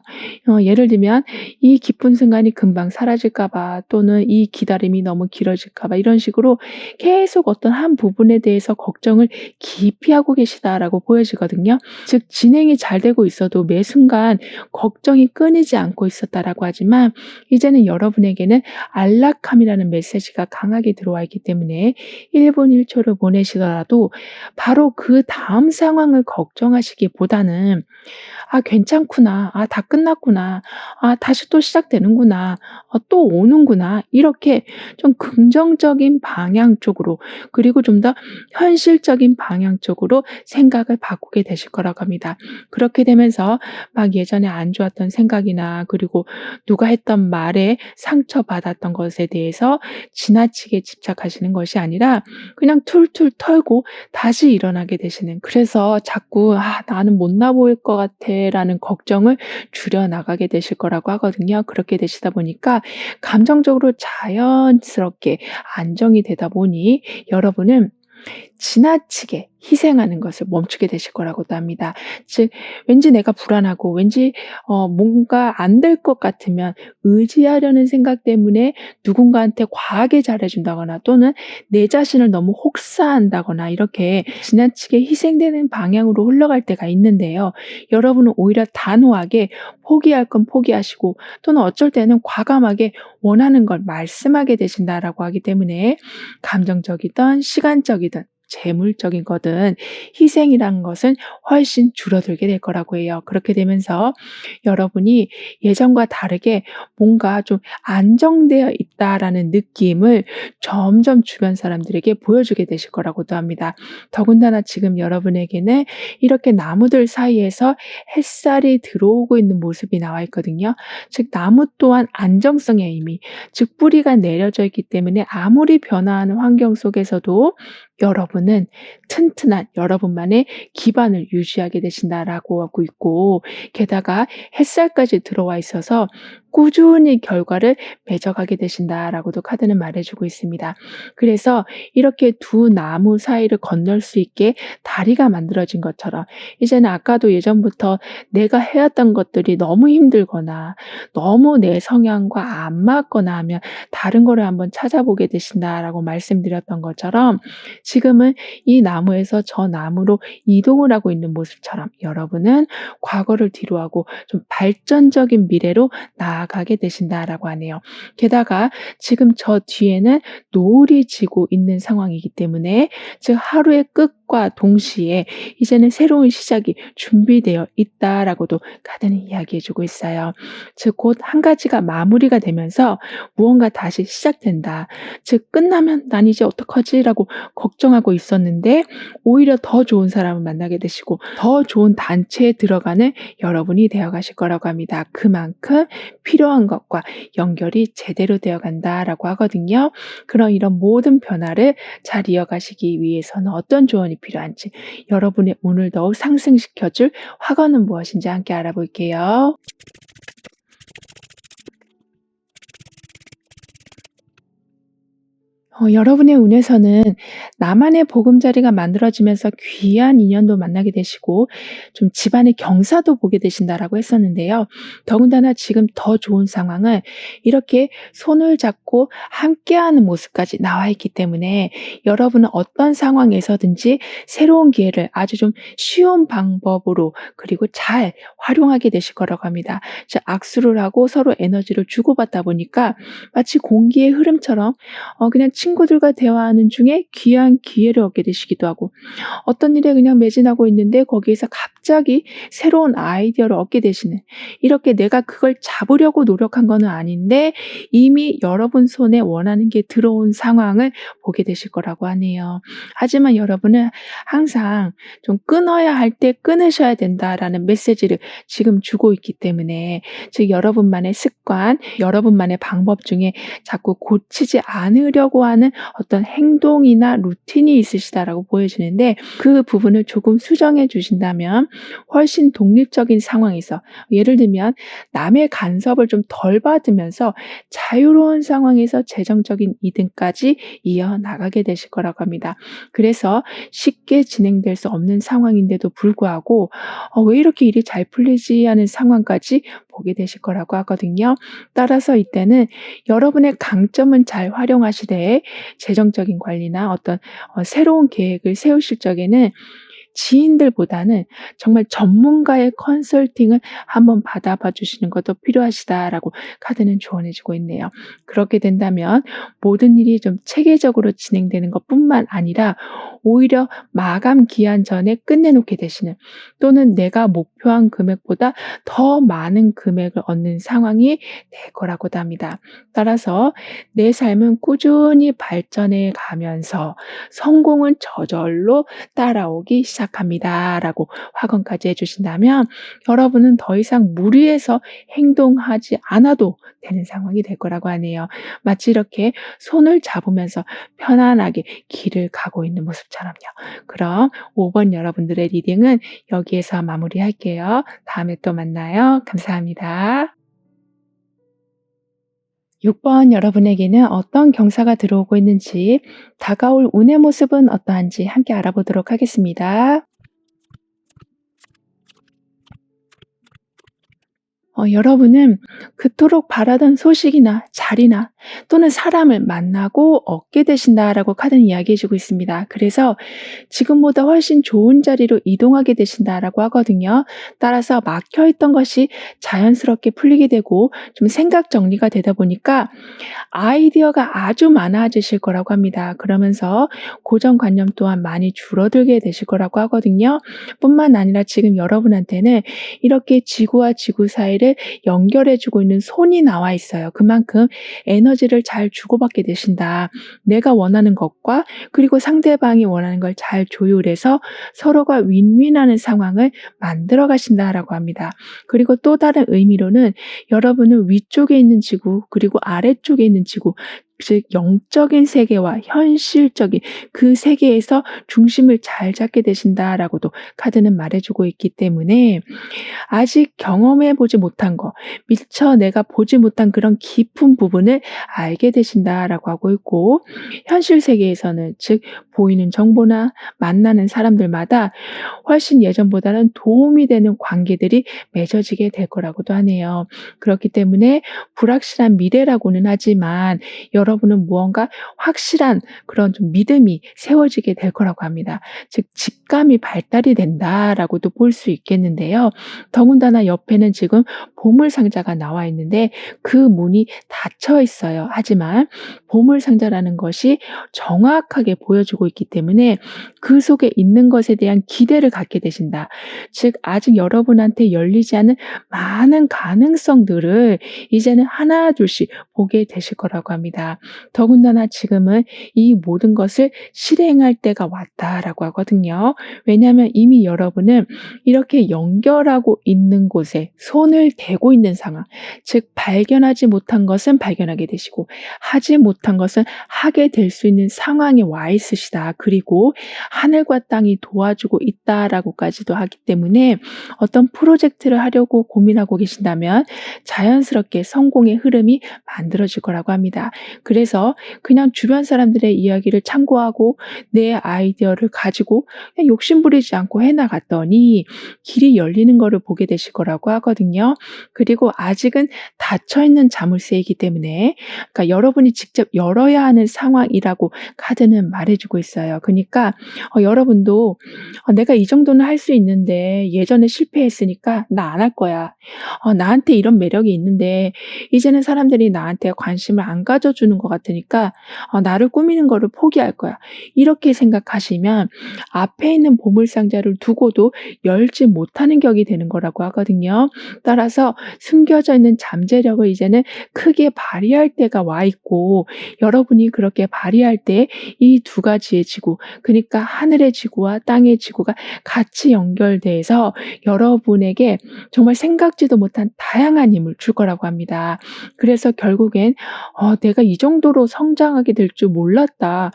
예를 들면 이 기쁜 순간이 금방 사라질까 봐 또는 이 기다림이 너무 길어질까 봐 이런 식으로 계속 어떤 한 부분에 대해서 걱정을 깊이 하고 계시다라고 보여지거든요. 즉 진행이 잘 되고 있어도 매 순간 걱정이 끊이지 않고 있었다라고 하지만 이제는 여러분에게는 안락함이라는 메시지가 강하게 들어와 있기 때문에 1분 1 초를 보내시더라도 바로 그다음 상황을 걱정하시기보다는 '아 괜찮구나. 아 다 끝났구나. 아 다시 또 시작되는구나. 또 오는구나.' 이렇게 좀 긍정적인 방향 쪽으로 그리고 좀 더 현실적인 방향 쪽으로 생각을 바꾸게 되실 거라고 합니다. 그렇게 되면서 막 예전에 안 좋았던 생각이나 그리고 누가 했던 말에 상처받았던 것에 대해서 지나치게 집착하시는 것이 아니라 그냥 툴툴 털고 다시 일어나게 되시는 그래서 자꾸 '아 나는 못나 보일 것 같아.'라는 걱정을 줄여 나가게 되실 거라고 하거든요. 그렇게 되시다 보니까 감정적으로 자연스럽게 안정이 되다 보니 여러분은 지나치게 희생하는 것을 멈추게 되실 거라고도 합니다. 즉 왠지 내가 불안하고 왠지 뭔가 안 될 것 같으면 의지하려는 생각 때문에 누군가한테 과하게 잘해 준다거나 또는 내 자신을 너무 혹사한다거나 이렇게 지나치게 희생되는 방향으로 흘러갈 때가 있는데요. 여러분은 오히려 단호하게 포기할 건 포기하시고 또는 어쩔 때는 과감하게 원하는 걸 말씀하게 되신다라고 하기 때문에 감정적이든 시간적이든 재물적인 거든 희생이라는 것은 훨씬 줄어들게 될 거라고 해요. 그렇게 되면서 여러분이 예전과 다르게 뭔가 좀 안정되어 있다라는 느낌을 점점 주변 사람들에게 보여주게 되실 거라고도 합니다. 더군다나 지금 여러분에게는 이렇게 나무들 사이에서 햇살이 들어오고 있는 모습이 나와 있거든요. 즉 나무 또한 안정성의 의미, 즉 뿌리가 내려져 있기 때문에 아무리 변화하는 환경 속에서도 여러분은 튼튼한 여러분만의 기반을 유지하게 되신다라고 하고 있고, 게다가 햇살까지 들어와 있어서 꾸준히 결과를 맺어가게 되신다라고도 카드는 말해주고 있습니다. 그래서 이렇게 두 나무 사이를 건널 수 있게 다리가 만들어진 것처럼 이제는 아까도 예전부터 내가 해왔던 것들이 너무 힘들거나 너무 내 성향과 안 맞거나 하면 다른 거를 한번 찾아보게 되신다라고 말씀드렸던 것처럼 지금은 이 나무에서 저 나무로 이동을 하고 있는 모습처럼 여러분은 과거를 뒤로하고 좀 발전적인 미래로 나아가게 되신다라고 하네요. 게다가 지금 저 뒤에는 노을이 지고 있는 상황이기 때문에 즉 하루의 끝과 동시에 이제는 새로운 시작이 준비되어 있다라고도 카드는 이야기해 주고 있어요. 즉 곧 한 가지가 마무리가 되면서 무언가 다시 시작된다. 즉 끝나면 난 이제 어떡하지라고 걱정하고 있었는데 오히려 더 좋은 사람을 만나게 되시고 더 좋은 단체에 들어가는 여러분이 되어 가실 거라고 합니다. 그만큼 필요한 것과 연결이 제대로 되어 간다라고 하거든요. 그런 이런 모든 변화를 잘 이어가시기 위해서는 어떤 조언이 필요한지, 여러분의 운을 더욱 상승시켜 줄 화관은 무엇인지 함께 알아볼게요. 여러분의 운에서는 나만의 보금자리가 만들어지면서 귀한 인연도 만나게 되시고 좀 집안의 경사도 보게 되신다라고 했었는데요. 더군다나 지금 더 좋은 상황은 이렇게 손을 잡고 함께하는 모습까지 나와 있기 때문에 여러분은 어떤 상황에서든지 새로운 기회를 아주 좀 쉬운 방법으로 그리고 잘 활용하게 되실 거라고 합니다. 즉 악수를 하고 서로 에너지를 주고받다 보니까 마치 공기의 흐름처럼 그냥 친구들과 대화하는 중에 귀한 기회를 얻게 되시기도 하고 어떤 일에 그냥 매진하고 있는데 거기에서 갑자기 새로운 아이디어를 얻게 되시는, 이렇게 내가 그걸 잡으려고 노력한 거는 아닌데 이미 여러분 손에 원하는 게 들어온 상황을 보게 되실 거라고 하네요. 하지만 여러분은 항상 좀 끊어야 할 때 끊으셔야 된다라는 메시지를 지금 주고 있기 때문에 즉 여러분만의 습관, 여러분만의 방법 중에 자꾸 고치지 않으려고 하는 어떤 행동이나 루틴이 있으시다라고 보여지는데 그 부분을 조금 수정해 주신다면 훨씬 독립적인 상황에서, 예를 들면 남의 간섭을 좀 덜 받으면서 자유로운 상황에서 재정적인 이득까지 이어나가게 되실 거라고 합니다. 그래서 쉽게 진행될 수 없는 상황인데도 불구하고 왜 이렇게 일이 잘 풀리지 하는 상황까지 보게 되실 거라고 하거든요. 따라서 이때는 여러분의 강점은 잘 활용하시되 재정적인 관리나 어떤 새로운 계획을 세우실 적에는 지인들보다는 정말 전문가의 컨설팅을 한번 받아봐 주시는 것도 필요하시다라고 카드는 조언해 주고 있네요. 그렇게 된다면 모든 일이 좀 체계적으로 진행되는 것뿐만 아니라 오히려 마감 기한 전에 끝내놓게 되시는, 또는 내가 목표한 금액보다 더 많은 금액을 얻는 상황이 될 거라고도 합니다. 따라서 내 삶은 꾸준히 발전해 가면서 성공은 저절로 따라오기 시작합니다라고 확언까지 해주신다면 여러분은 더 이상 무리해서 행동하지 않아도 되는 상황이 될 거라고 하네요. 마치 이렇게 손을 잡으면서 편안하게 길을 가고 있는 모습처럼요. 그럼 5번 여러분들의 리딩은 여기에서 마무리할게요. 다음에 또 만나요. 감사합니다. 6번 여러분에게는 어떤 경사가 들어오고 있는지, 다가올 운의 모습은 어떠한지 함께 알아보도록 하겠습니다. 여러분은 그토록 바라던 소식이나 자리나 또는 사람을 만나고 얻게 되신다라고 카드는 이야기해 주고 있습니다. 그래서 지금보다 훨씬 좋은 자리로 이동하게 되신다라고 하거든요. 따라서 막혀 있던 것이 자연스럽게 풀리게 되고 좀 생각 정리가 되다 보니까 아이디어가 아주 많아지실 거라고 합니다. 그러면서 고정관념 또한 많이 줄어들게 되실 거라고 하거든요. 뿐만 아니라 지금 여러분한테는 이렇게 지구와 지구 사이를 연결해 주고 있는 손이 나와 있어요. 그만큼 에너지를 잘 주고받게 되신다. 내가 원하는 것과 그리고 상대방이 원하는 걸 잘 조율해서 서로가 윈윈하는 상황을 만들어 가신다라고 합니다. 그리고 또 다른 의미로는 여러분은 위쪽에 있는 지구 그리고 아래쪽에 있는 지구, 즉 영적인 세계와 현실적인 그 세계에서 중심을 잘 잡게 되신다라고도 카드는 말해 주고 있기 때문에 아직 경험해 보지 못한 거, 미처 내가 보지 못한 그런 깊은 부분을 알게 되신다라고 하고 있고, 현실 세계에서는 즉 보이는 정보나 만나는 사람들마다 훨씬 예전보다는 도움이 되는 관계들이 맺어지게 될 거라고도 하네요. 그렇기 때문에 불확실한 미래라고는 하지만 여러분은 무언가 확실한 그런 좀 믿음이 세워지게 될 거라고 합니다. 즉 직감이 발달이 된다라고도 볼 수 있겠는데요. 더군다나 옆에는 지금 보물 상자가 나와 있는데 그 문이 닫혀 있어요. 하지만 보물 상자라는 것이 정확하게 보여주고 있기 때문에 그 속에 있는 것에 대한 기대를 갖게 되신다. 즉 아직 여러분한테 열리지 않은 많은 가능성들을 이제는 하나둘씩 보게 되실 거라고 합니다. 더군다나 지금은 이 모든 것을 실행할 때가 왔다라고 하거든요. 왜냐하면 이미 여러분은 이렇게 연결하고 있는 곳에 손을 대고 있는 상황, 즉 발견하지 못한 것은 발견하게 되시고 하지 못한 것은 하게 될 수 있는 상황에 와 있으시다. 그리고 하늘과 땅이 도와주고 있다라고까지도 하기 때문에 어떤 프로젝트를 하려고 고민하고 계신다면 자연스럽게 성공의 흐름이 만들어질 거라고 합니다. 그래서 그냥 주변 사람들의 이야기를 참고하고 내 아이디어를 가지고 그냥 욕심부리지 않고 해나갔더니 길이 열리는 거를 보게 되실 거라고 하거든요. 그리고 아직은 닫혀있는 자물쇠이기 때문에 그러니까 여러분이 직접 열어야 하는 상황이라고 카드는 말해주고 있어요. 그러니까 여러분도 내가 이 정도는 할 수 있는데 예전에 실패했으니까 나 안 할 거야. 나한테 이런 매력이 있는데 이제는 사람들이 나한테 관심을 안 가져주는 것 같으니까 나를 꾸미는 거를 포기할 거야. 이렇게 생각하시면 앞에 있는 보물상자를 두고도 열지 못하는 격이 되는 거라고 하거든요. 따라서 숨겨져 있는 잠재력을 이제는 크게 발휘할 때가 와 있고 여러분이 그렇게 발휘할 때 이 두 가지의 지구, 그러니까 하늘의 지구와 땅의 지구가 같이 연결돼서 여러분에게 정말 생각지도 못한 다양한 힘을 줄 거라고 합니다. 그래서 결국엔 내가 이 정도로 성장하게 될 줄 몰랐다.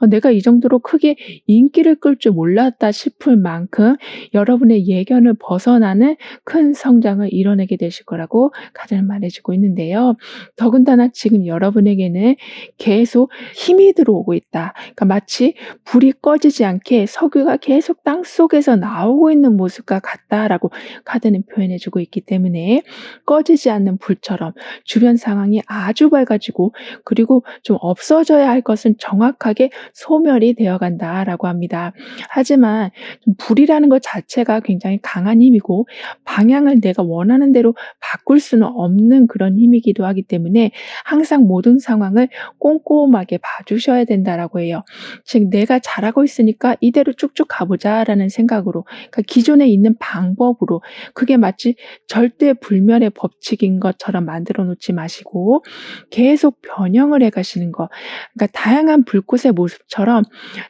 내가 이 정도로 크게 인기를 끌 줄 몰랐다 싶을 만큼 여러분의 예견을 벗어나는 큰 성장을 이뤄내게 되실 거라고 카드는 말해주고 있는데요. 더군다나 지금 여러분에게는 계속 힘이 들어오고 있다. 그러니까 마치 불이 꺼지지 않게 석유가 계속 땅 속에서 나오고 있는 모습과 같다라고 카드는 표현해주고 있기 때문에 꺼지지 않는 불처럼 주변 상황이 아주 밝아지고 그리고 좀 없어져야 할 것은 정확하게 소멸이 되어 간다라고 합니다. 하지만 좀 불이라는 것 자체가 굉장히 강한 힘이고 방향을 내가 원하는 대로 바꿀 수는 없는 그런 힘이기도 하기 때문에 항상 모든 상황을 꼼꼼하게 봐주셔야 된다라고 해요. 즉 내가 잘하고 있으니까 이대로 쭉쭉 가보자라는 생각으로 그러니까 기존에 있는 방법으로 그게 마치 절대 불멸의 법칙인 것처럼 만들어 놓지 마시고 계속 변형 반영을 해 가시는 거. 그러니까 다양한 불꽃의 모습처럼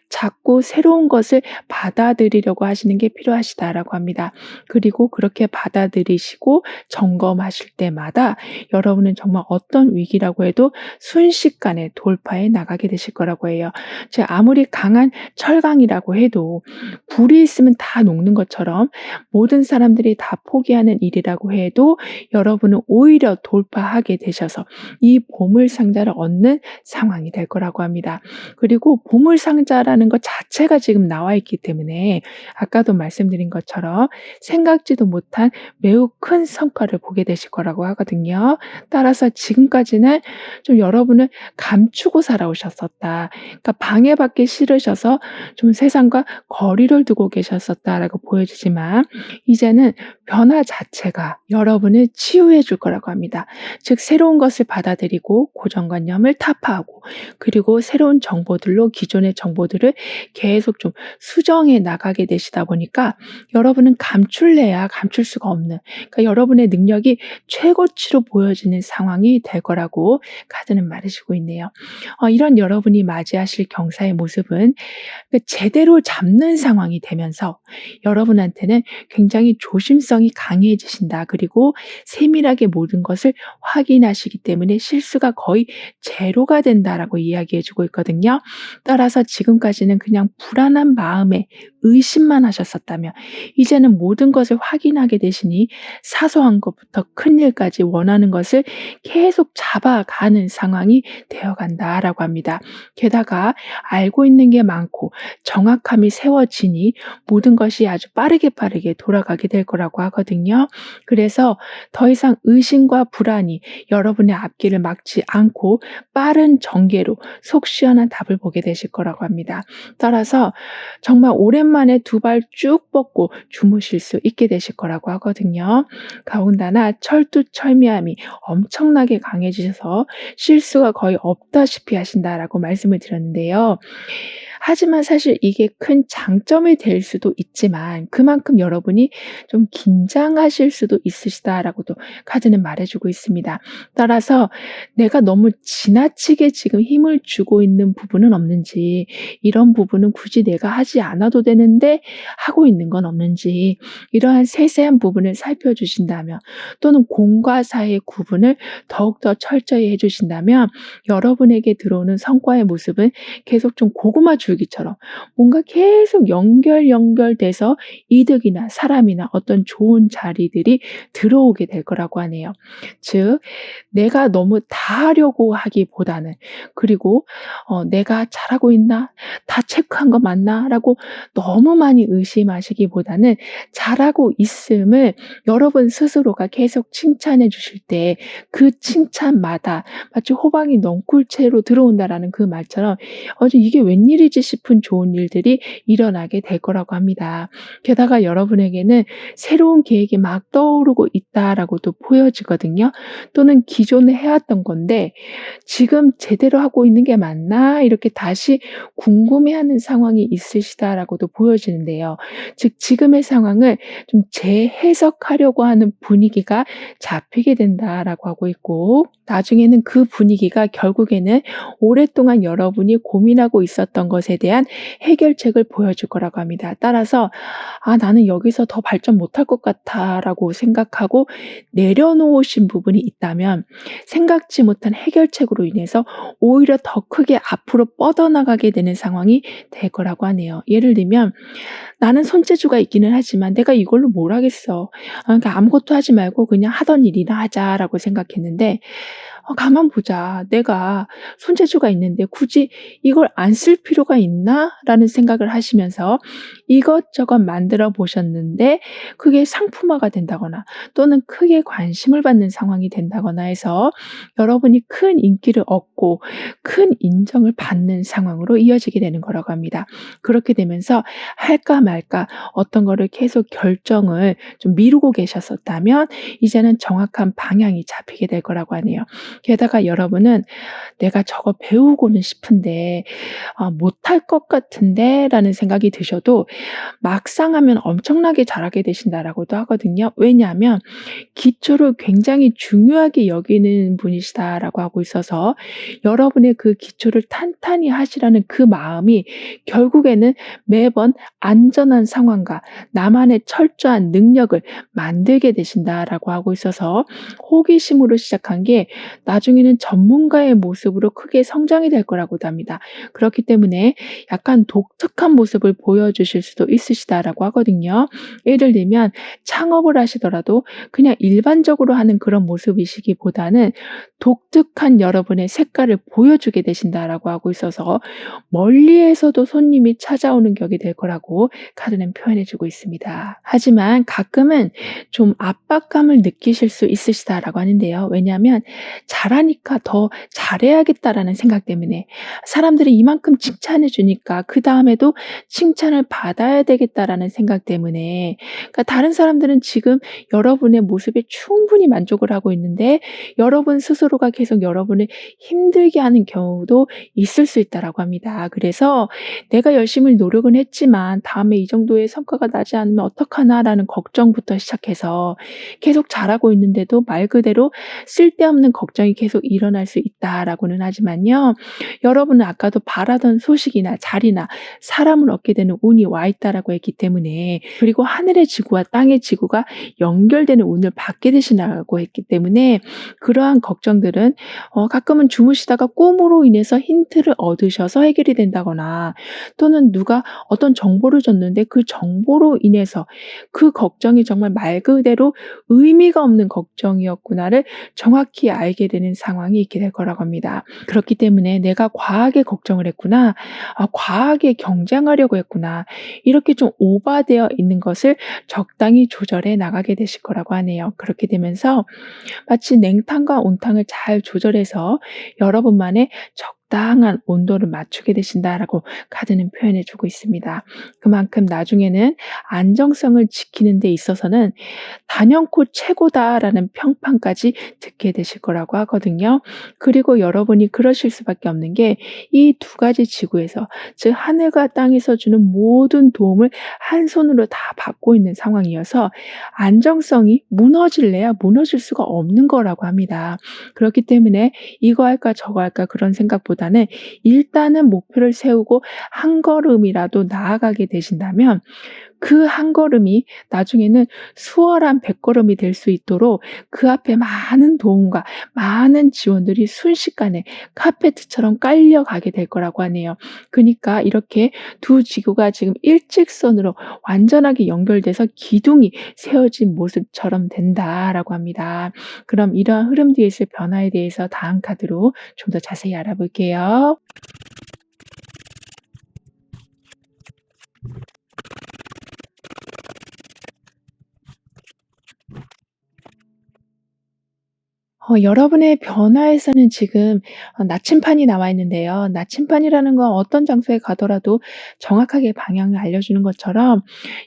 자꾸 새로운 것을 받아들이려고 하시는 게 필요하시다라고 합니다. 그리고 그렇게 받아들이시고 점검하실 때마다 여러분은 정말 어떤 위기라고 해도 순식간에 돌파해 나가게 되실 거라고 해요. 즉 아무리 강한 철강이라고 해도 불이 있으면 다 녹는 것처럼 모든 사람들이 다 포기하는 일이라고 해도 여러분은 오히려 돌파하게 되셔서 이 보물 상자를 얻는 상황이 될 거라고 합니다. 그리고 보물 상자라는 것 자체가 지금 나와 있기 때문에 아까도 말씀드린 것처럼 생각지도 못한 매우 큰 성과를 보게 되실 거라고 하거든요. 따라서 지금까지는 좀 여러분을 감추고 살아오셨었다. 그러니까 방해받기 싫으셔서 좀 세상과 거리를 두고 계셨었다라고 보여지지만 이제는 변화 자체가 여러분을 치유해 줄 거라고 합니다. 즉 새로운 것을 받아들이고 고정관념을 타파하고 그리고 새로운 정보들로 기존의 정보들을 계속 좀 수정해 나가게 되시다 보니까 여러분은 감출래야 감출 수가 없는 그러니까 여러분의 능력이 최고치로 보여지는 상황이 될 거라고 카드는 말해주고 있네요. 이런 여러분이 맞이하실 경사의 모습은 제대로 잡는 상황이 되면서 여러분한테는 굉장히 조심성이 강해지신다. 그리고 세밀하게 모든 것을 확인하시기 때문에 실수가 거의 제로가 된다라고 이야기해 주고 있거든요. 따라서 지금까지는 그냥 불안한 마음에 의심만 하셨었다면 이제는 모든 것을 확인하게 되시니 사소한 것부터 큰 일까지 원하는 것을 계속 잡아가는 상황이 되어간다라고 합니다. 게다가 알고 있는 게 많고 정확함이 세워지니 모든 것이 아주 빠르게 돌아가게 될 거라고 하거든요. 그래서 더 이상 의심과 불안이 여러분의 앞길을 막지 않고 빠른 전개로 속 시원한 답을 보게 되실 거라고 합니다. 따라서 정말 오랜만에 두 발 쭉 뻗고 주무실 수 있게 되실 거라고 하거든요. 더군다나 철두철미함이 엄청나게 강해지셔서 실수가 거의 없다시피 하신다라고 말씀을 드렸는데요. 하지만 사실 이게 큰 장점이 될 수도 있지만 그만큼 여러분이 좀 긴장하실 수도 있으시다라고도 카드는 말해주고 있습니다. 따라서 내가 너무 지나치게 지금 힘을 주고 있는 부분은 없는지 이런 부분은 굳이 내가 하지 않아도 되는데 하고 있는 건 없는지 이러한 세세한 부분을 살펴주신다면 또는 공과 사의 구분을 더욱더 철저히 해주신다면 여러분에게 들어오는 성과의 모습은 계속 좀 고구마 줄기처럼 뭔가 계속 연결돼서 이득이나 사람이나 어떤 좋은 자리들이 들어오게 될 거라고 하네요. 즉 내가 너무 다 하려고 하기보다는 그리고 내가 잘하고 있나? 다 체크한 거 맞나? 라고 너무 많이 의심하시기보다는 잘하고 있음을 여러분 스스로가 계속 칭찬해 주실 때 그 칭찬마다 마치 호박이 넝쿨채로 들어온다라는 그 말처럼 이게 웬일이지 싶은 좋은 일들이 일어나게 될 거라고 합니다. 게다가 여러분에게는 새로운 계획이 막 떠오르고 있다라고도 보여지거든요. 또는 기존에 해왔던 건데 지금 제대로 하고 있는 게 맞나? 이렇게 다시 궁금해하는 상황이 있으시다라고도 보여지는데요. 즉 지금의 상황을 좀 재해석하려고 하는 분위기가 잡히게 된다라고 하고 있고 나중에는 그 분위기가 결국에는 오랫동안 여러분이 고민하고 있었던 것에 대한 해결책을 보여줄 거라고 합니다. 따라서 나는 여기서 더 발전 못할 것 같아라고 생각하고 내려놓으신 부분이 있다면 생각지 못한 해결책으로 인해서 오히려 더 크게 앞으로 뻗어나가게 되는 상황이 될 거라고 하네요. 예를 들면 나는 손재주가 있기는 하지만 내가 이걸로 뭘 하겠어. 그러니까 아무것도 하지 말고 그냥 하던 일이나 하자라고 생각했는데 가만 보자. 내가 손재주가 있는데 굳이 이걸 안 쓸 필요가 있나? 라는 생각을 하시면서 이것저것 만들어 보셨는데 그게 상품화가 된다거나 또는 크게 관심을 받는 상황이 된다거나 해서 여러분이 큰 인기를 얻고 큰 인정을 받는 상황으로 이어지게 되는 거라고 합니다. 그렇게 되면서 할까 말까 어떤 거를 계속 결정을 좀 미루고 계셨었다면 이제는 정확한 방향이 잡히게 될 거라고 하네요. 게다가 여러분은 '내가 저거 배우고는 싶은데 못할 것 같은데.'라는 생각이 드셔도 막상 하면 엄청나게 잘하게 되신다라고도 하거든요. 왜냐하면 기초를 굉장히 중요하게 여기는 분이시다라고 하고 있어서 여러분의 그 기초를 탄탄히 하시라는 그 마음이 결국에는 매번 안전한 상황과 나만의 철저한 능력을 만들게 되신다라고 하고 있어서 호기심으로 시작한 게 나중에는 전문가의 모습으로 크게 성장이 될 거라고도 합니다. 그렇기 때문에 약간 독특한 모습을 보여주실 수도 있으시다라고 하거든요. 예를 들면 창업을 하시더라도 그냥 일반적으로 하는 그런 모습이시기보다는 독특한 여러분의 색깔을 보여주게 되신다라고 하고 있어서 멀리에서도 손님이 찾아오는 격이 될 거라고 카드는 표현해 주고 있습니다. 하지만 가끔은 좀 압박감을 느끼실 수 있으시다라고 하는데요. 왜냐하면 잘하니까 더 잘해야겠다라는 생각 때문에 사람들이 이만큼 칭찬해 주니까 그다음에도 칭찬을 받아야 되겠다라는 생각 때문에 그러니까 다른 사람들은 지금 여러분의 모습에 충분히 만족을 하고 있는데 여러분 스스로가 계속 여러분을 힘들게 하는 경우도 있을 수 있다라고 합니다. 그래서 '내가 열심히 노력은 했지만 다음에 이 정도의 성과가 나지 않으면 어떡하나.'라는 걱정부터 시작해서 계속 잘하고 있는데도 말 그대로 쓸데없는 걱정이 계속 일어날 수 있다라고는 하지만요. 여러분은 아까도 바라던 소식이나 자리나 사람을 얻게 되는 운이 와 있다라고 했기 때문에 그리고 하늘의 지구와 땅의 지구가 연결되는 운을 받게 되신다고 했기 때문에 그러한 걱정들은 가끔은 주무시다가 꿈으로 인해서 힌트를 얻으셔서 해결이 된다거나 또는 누가 어떤 정보를 줬는데 그 정보로 인해서 그 걱정이 정말 말 그대로 의미가 없는 걱정이었구나를 정확히 알게 되는 상황이 있게 될 거라고 합니다. 그렇기 때문에 '내가 과하게 걱정을 했구나. 과하게 경쟁하려고 했구나.' 이렇게 좀 오버되어 있는 것을 적당히 조절해 나가게 되실 거라고 하네요. 그렇게 되면서 마치 냉탕과 온탕을 잘 조절해서 여러분만의 적당한 온도를 맞추게 되신다라고 카드는 표현해 주고 있습니다. 그만큼 나중에는 안정성을 지키는 데 있어서는 "단연코 최고다."라는 평판까지 듣게 되실 거라고 하거든요. 그리고 여러분이 그러실 수밖에 없는 게 이 두 가지 지구에서 즉 하늘과 땅에서 주는 모든 도움을 한 손으로 다 받고 있는 상황이어서 안정성이 무너질래야 무너질 수가 없는 거라고 합니다. 그렇기 때문에 '이거 할까 저거 할까.' 그런 생각보다는 일단은 목표를 세우고 한 걸음이라도 나아가게 되신다면 그 한 걸음이 나중에는 수월한 100 걸음이 될 수 있도록 그 앞에 많은 도움과 많은 지원들이 순식간에 카페트처럼 깔려가게 될 거라고 하네요. 그니까 이렇게 두 지구가 지금 일직선으로 완전하게 연결돼서 기둥이 세워진 모습처럼 된다라고 합니다. 그럼 이러한 흐름 뒤에 있을 변화에 대해서 다음 카드로 좀 더 자세히 알아볼게요. 여러분의 변화에서는 지금 나침판이 나와 있는데요. 나침판이라는 건 어떤 장소에 가더라도 정확하게 방향을 알려주는 것처럼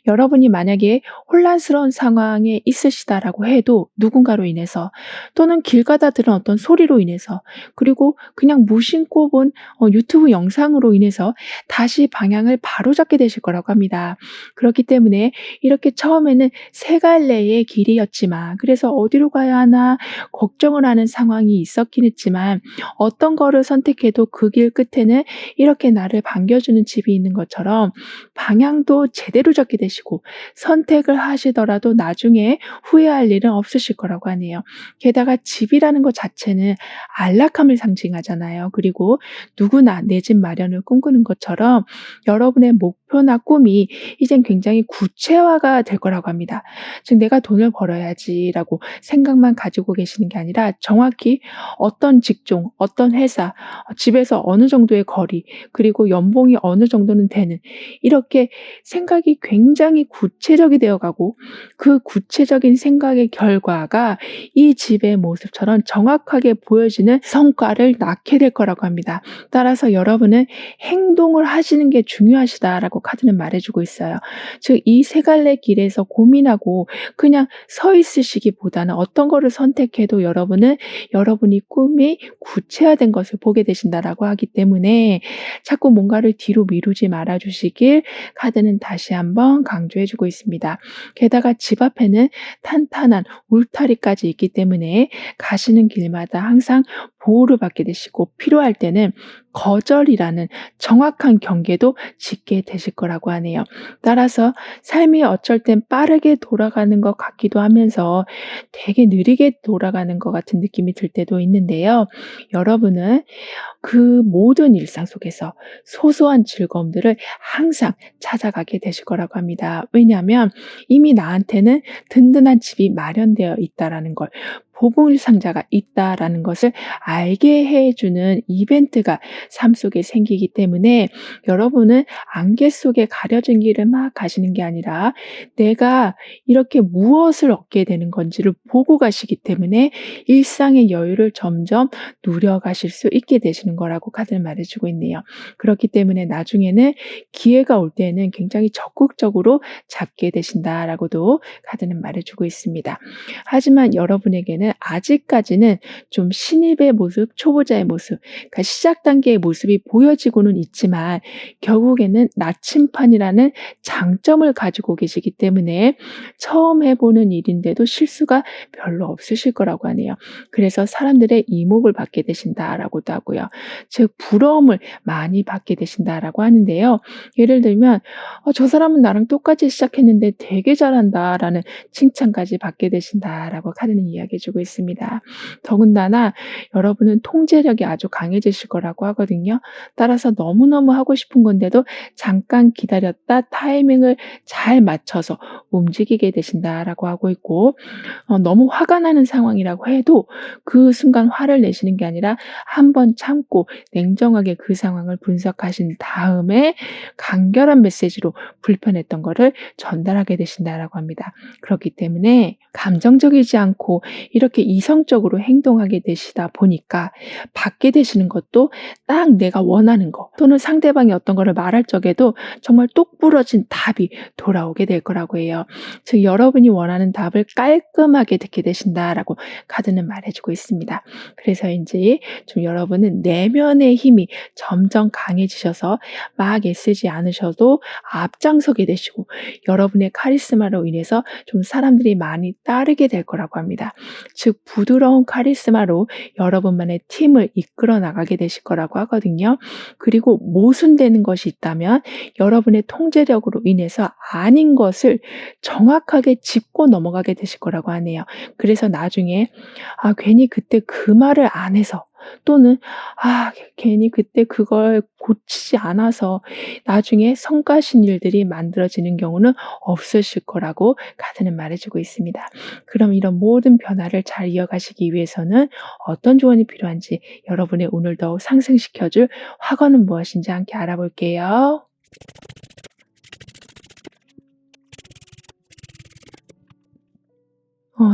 여러분이 만약에 혼란스러운 상황에 있으시다라고 해도 누군가로 인해서 또는 길 가다 들은 어떤 소리로 인해서 그리고 그냥 무심코 본 유튜브 영상으로 인해서 다시 방향을 바로잡게 되실 거라고 합니다. 그렇기 때문에 이렇게 처음에는 세 갈래의 길이었지만 그래서 '어디로 가야 하나.' 걱정을 하는 상황이 있었긴 했지만 어떤 거를 선택해도 그 길 끝에는 이렇게 나를 반겨주는 집이 있는 것처럼 방향도 제대로 잡게 되시고 선택을 하시더라도 나중에 후회할 일은 없으실 거라고 하네요. 게다가 집이라는 것 자체는 안락함을 상징하잖아요. 그리고 누구나 내 집 마련을 꿈꾸는 것처럼 여러분의 목표나 꿈이 이젠 굉장히 구체화가 될 거라고 합니다. 즉 '내가 돈을 벌어야지.'라고 생각만 가지고 계시는 게 아니라 정확히 어떤 직종, 어떤 회사, 집에서 어느 정도의 거리, 그리고 연봉이 어느 정도는 되는 이렇게 생각이 굉장히 구체적이 되어 가고 그 구체적인 생각의 결과가 이 집의 모습처럼 정확하게 보여지는 성과를 낳게 될 거라고 합니다. 따라서 여러분은 행동을 하시는 게 중요하시다라고 카드는 말해 주고 있어요. 즉 이 세 갈래 길에서 고민하고 그냥 서 있으시기보다는 어떤 거를 선택해도 여러분 여러분은 여러분이 꿈이 구체화된 것을 보게 되신다라고 하기 때문에 자꾸 뭔가를 뒤로 미루지 말아 주시길 카드는 다시 한번 강조해 주고 있습니다. 게다가 집 앞에는 탄탄한 울타리까지 있기 때문에 가시는 길마다 항상 보호를 받게 되시고 필요할 때는 거절이라는 정확한 경계도 짓게 되실 거라고 하네요. 따라서 삶이 어쩔 땐 빠르게 돌아가는 것 같기도 하면서 되게 느리게 돌아가는 것 같은 느낌이 들 때도 있는데요. 여러분은 그 모든 일상 속에서 소소한 즐거움들을 항상 찾아가게 되실 거라고 합니다. 왜냐하면 이미 나한테는 든든한 집이 마련되어 있다라는 걸, 보물 상자가 있다라는 것을 알게 해주는 이벤트가 삶 속에 생기기 때문에 여러분은 안개 속에 가려진 길을 막 가시는 게 아니라 내가 이렇게 무엇을 얻게 되는 건지를 보고 가시기 때문에 일상의 여유를 점점 누려가실 수 있게 되시는 거라고 카드는 말해주고 있네요. 그렇기 때문에 나중에는 기회가 올 때에는 굉장히 적극적으로 잡게 되신다라고도 카드는 말해주고 있습니다. 하지만 여러분에게는 아직까지는 좀 신입의 모습, 초보자의 모습, 그러니까 시작 단계의 모습이 보여지고는 있지만 결국에는 나침판이라는 장점을 가지고 계시기 때문에 처음 해보는 일인데도 실수가 별로 없으실 거라고 하네요. 그래서 사람들의 이목을 받게 되신다라고도 하고요. 즉 부러움을 많이 받게 되신다라고 하는데요. 예를 들면 저 사람은 나랑 똑같이 시작했는데 되게 잘한다라는 칭찬까지 받게 되신다라고 카드는 이야기해 주고 있습니다. 더군다나 여러분은 통제력이 아주 강해지실 거라고 하거든요. 따라서 너무너무 하고 싶은 건데도 잠깐 기다렸다 타이밍을 잘 맞춰서 움직이게 되신다라고 하고 있고 너무 화가 나는 상황이라고 해도 그 순간 화를 내시는 게 아니라 한번 참고 냉정하게 그 상황을 분석하신 다음에 간결한 메시지로 불편했던 거를 전달하게 되신다라고 합니다. 그렇기 때문에 감정적이지 않고 이렇게 이성적으로 행동하게 되시다 보니까 받게 되시는 것도 딱 내가 원하는 거 또는 상대방이 어떤 거를 말할 적에도 정말 똑부러진 답이 돌아오게 될 거라고 해요. 즉 여러분이 원하는 답을 깔끔하게 듣게 되신다라고 카드는 말해주고 있습니다. 그래서인지 좀 여러분은 내면의 힘이 점점 강해지셔서 막 애쓰지 않으셔도 앞장서게 되시고 여러분의 카리스마로 인해서 좀 사람들이 많이 따르게 될 거라고 합니다. 즉 부드러운 카리스마로 여러분만의 팀을 이끌어 나가게 되실 거라고 하거든요. 그리고 모순되는 것이 있다면 여러분의 통제력으로 인해서 아닌 것을 정확하게 짚고 넘어가게 되실 거라고 하네요. 그래서 나중에 괜히 그때 그 말을 안 해서 또는 괜히 그때 그걸 고치지 않아서 나중에 성가신 일들이 만들어지는 경우는 없으실 거라고 카드는 말해주고 있습니다. 그럼 이런 모든 변화를 잘 이어가시기 위해서는 어떤 조언이 필요한지 여러분의 운을 더욱 상승시켜줄 화건은 무엇인지 함께 알아볼게요.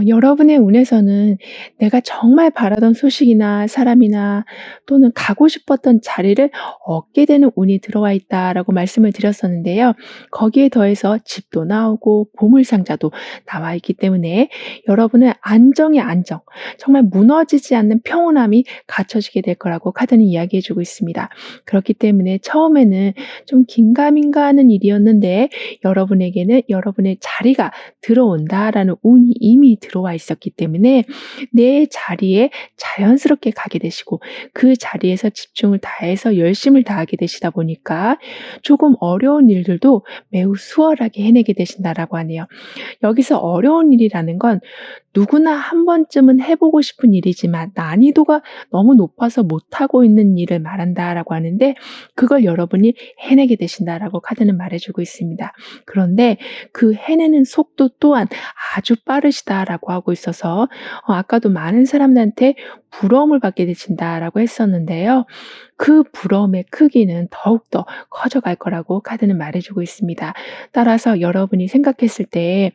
여러분의 운에서는 내가 정말 바라던 소식이나 사람이나 또는 가고 싶었던 자리를 얻게 되는 운이 들어와 있다라고 말씀을 드렸었는데요. 거기에 더해서 집도 나오고 보물상자도 나와 있기 때문에 여러분은 안정의 안정, 정말 무너지지 않는 평온함이 갖춰지게 될 거라고 카드는 이야기해 주고 있습니다. 그렇기 때문에 처음에는 좀 긴가민가 하는 일이었는데 여러분에게는 여러분의 자리가 들어온다라는 운이 이미 들어와 있었기 때문에 내 자리에 자연스럽게 가게 되시고 그 자리에서 집중을 다해서 열심을 다하게 되시다 보니까 조금 어려운 일들도 매우 수월하게 해내게 되신다라고 하네요. 여기서 어려운 일이라는 건 누구나 한 번쯤은 해보고 싶은 일이지만 난이도가 너무 높아서 못하고 있는 일을 말한다라고 하는데 그걸 여러분이 해내게 되신다라고 카드는 말해주고 있습니다. 그런데 그 해내는 속도 또한 아주 빠르시다라고 하고 있어서 아까도 많은 사람들한테 부러움을 받게 되신다라고 했었는데요. 그 부러움의 크기는 더욱더 커져갈 거라고 카드는 말해주고 있습니다. 따라서 여러분이 생각했을 때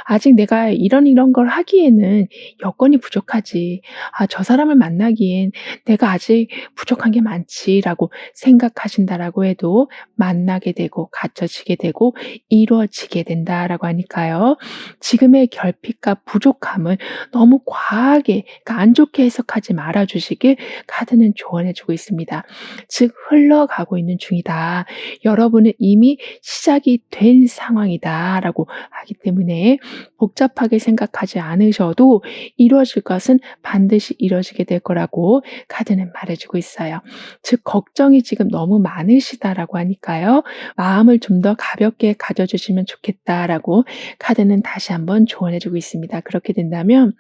아직 내가 이런 걸 하기에는 여건이 부족하지. 저 사람을 만나기엔 내가 아직 부족한 게 많지.'라고 생각하신다라고 해도 만나게 되고 갖춰지게 되고 이루어지게 된다라고 하니까요. 지금의 결핍과 부족함을 너무 과하게 그러니까 안 좋게 해석하지 말아 주시길 카드는 조언해 주고 있습니다. 즉 "흘러가고 있는 중이다. 여러분은 이미 시작이 된 상황이다."라고 하기 때문에 복잡하게 생각하지 않으셔도 이루어질 것은 반드시 이루어지게 될 거라고 카드는 말해 주고 있어요. 즉 "걱정이 지금 너무 많으시다."라고 하니까요. "마음을 좀 더 가볍게 가져 주시면 좋겠다."라고 카드는 다시 한번 조언해 주고 있습니다. 그렇게 된다면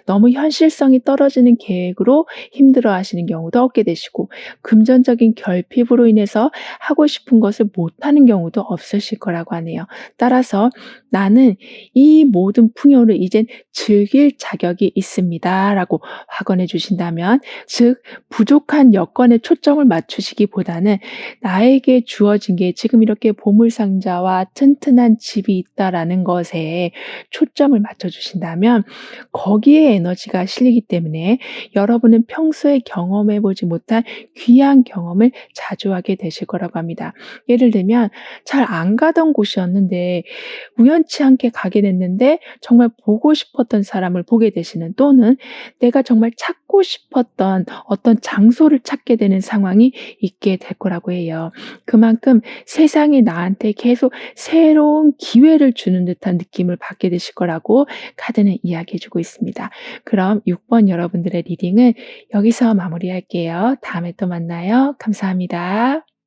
너무 현실성이 떨어지는 계획으로 힘들어하시는 경우도 없게 되시고 금전적인 결핍으로 인해서 하고 싶은 것을 못하는 경우도 없으실 거라고 하네요. 따라서 "나는 이 모든 풍요를 이젠 즐길 자격이 있습니다."라고 확언해 주신다면 즉 부족한 여건에 초점을 맞추시기보다는 '나에게 주어진 게 지금 이렇게 보물상자와 튼튼한 집이 있다.'라는 것에 초점을 맞춰 주신다면 거기에 에너지가 실리기 때문에 여러분은 평소에 경험해 보지 못한 귀한 경험을 자주 하게 되실 거라고 합니다. 예를 들면 잘 안 가던 곳이었는데 우연치 않게 가게 됐는데 정말 보고 싶었던 사람을 보게 되시는 또는 내가 정말 찾고 싶었던 어떤 장소를 찾게 되는 상황이 있게 될 거라고 해요. 그만큼 세상이 나한테 계속 새로운 기회를 주는 듯한 느낌을 받게 되실 거라고 카드는 이야기해 주고 있습니다. 그럼 6번 여러분들의 리딩은 여기서 마무리할게요. 다음에 또 만나요. 감사합니다.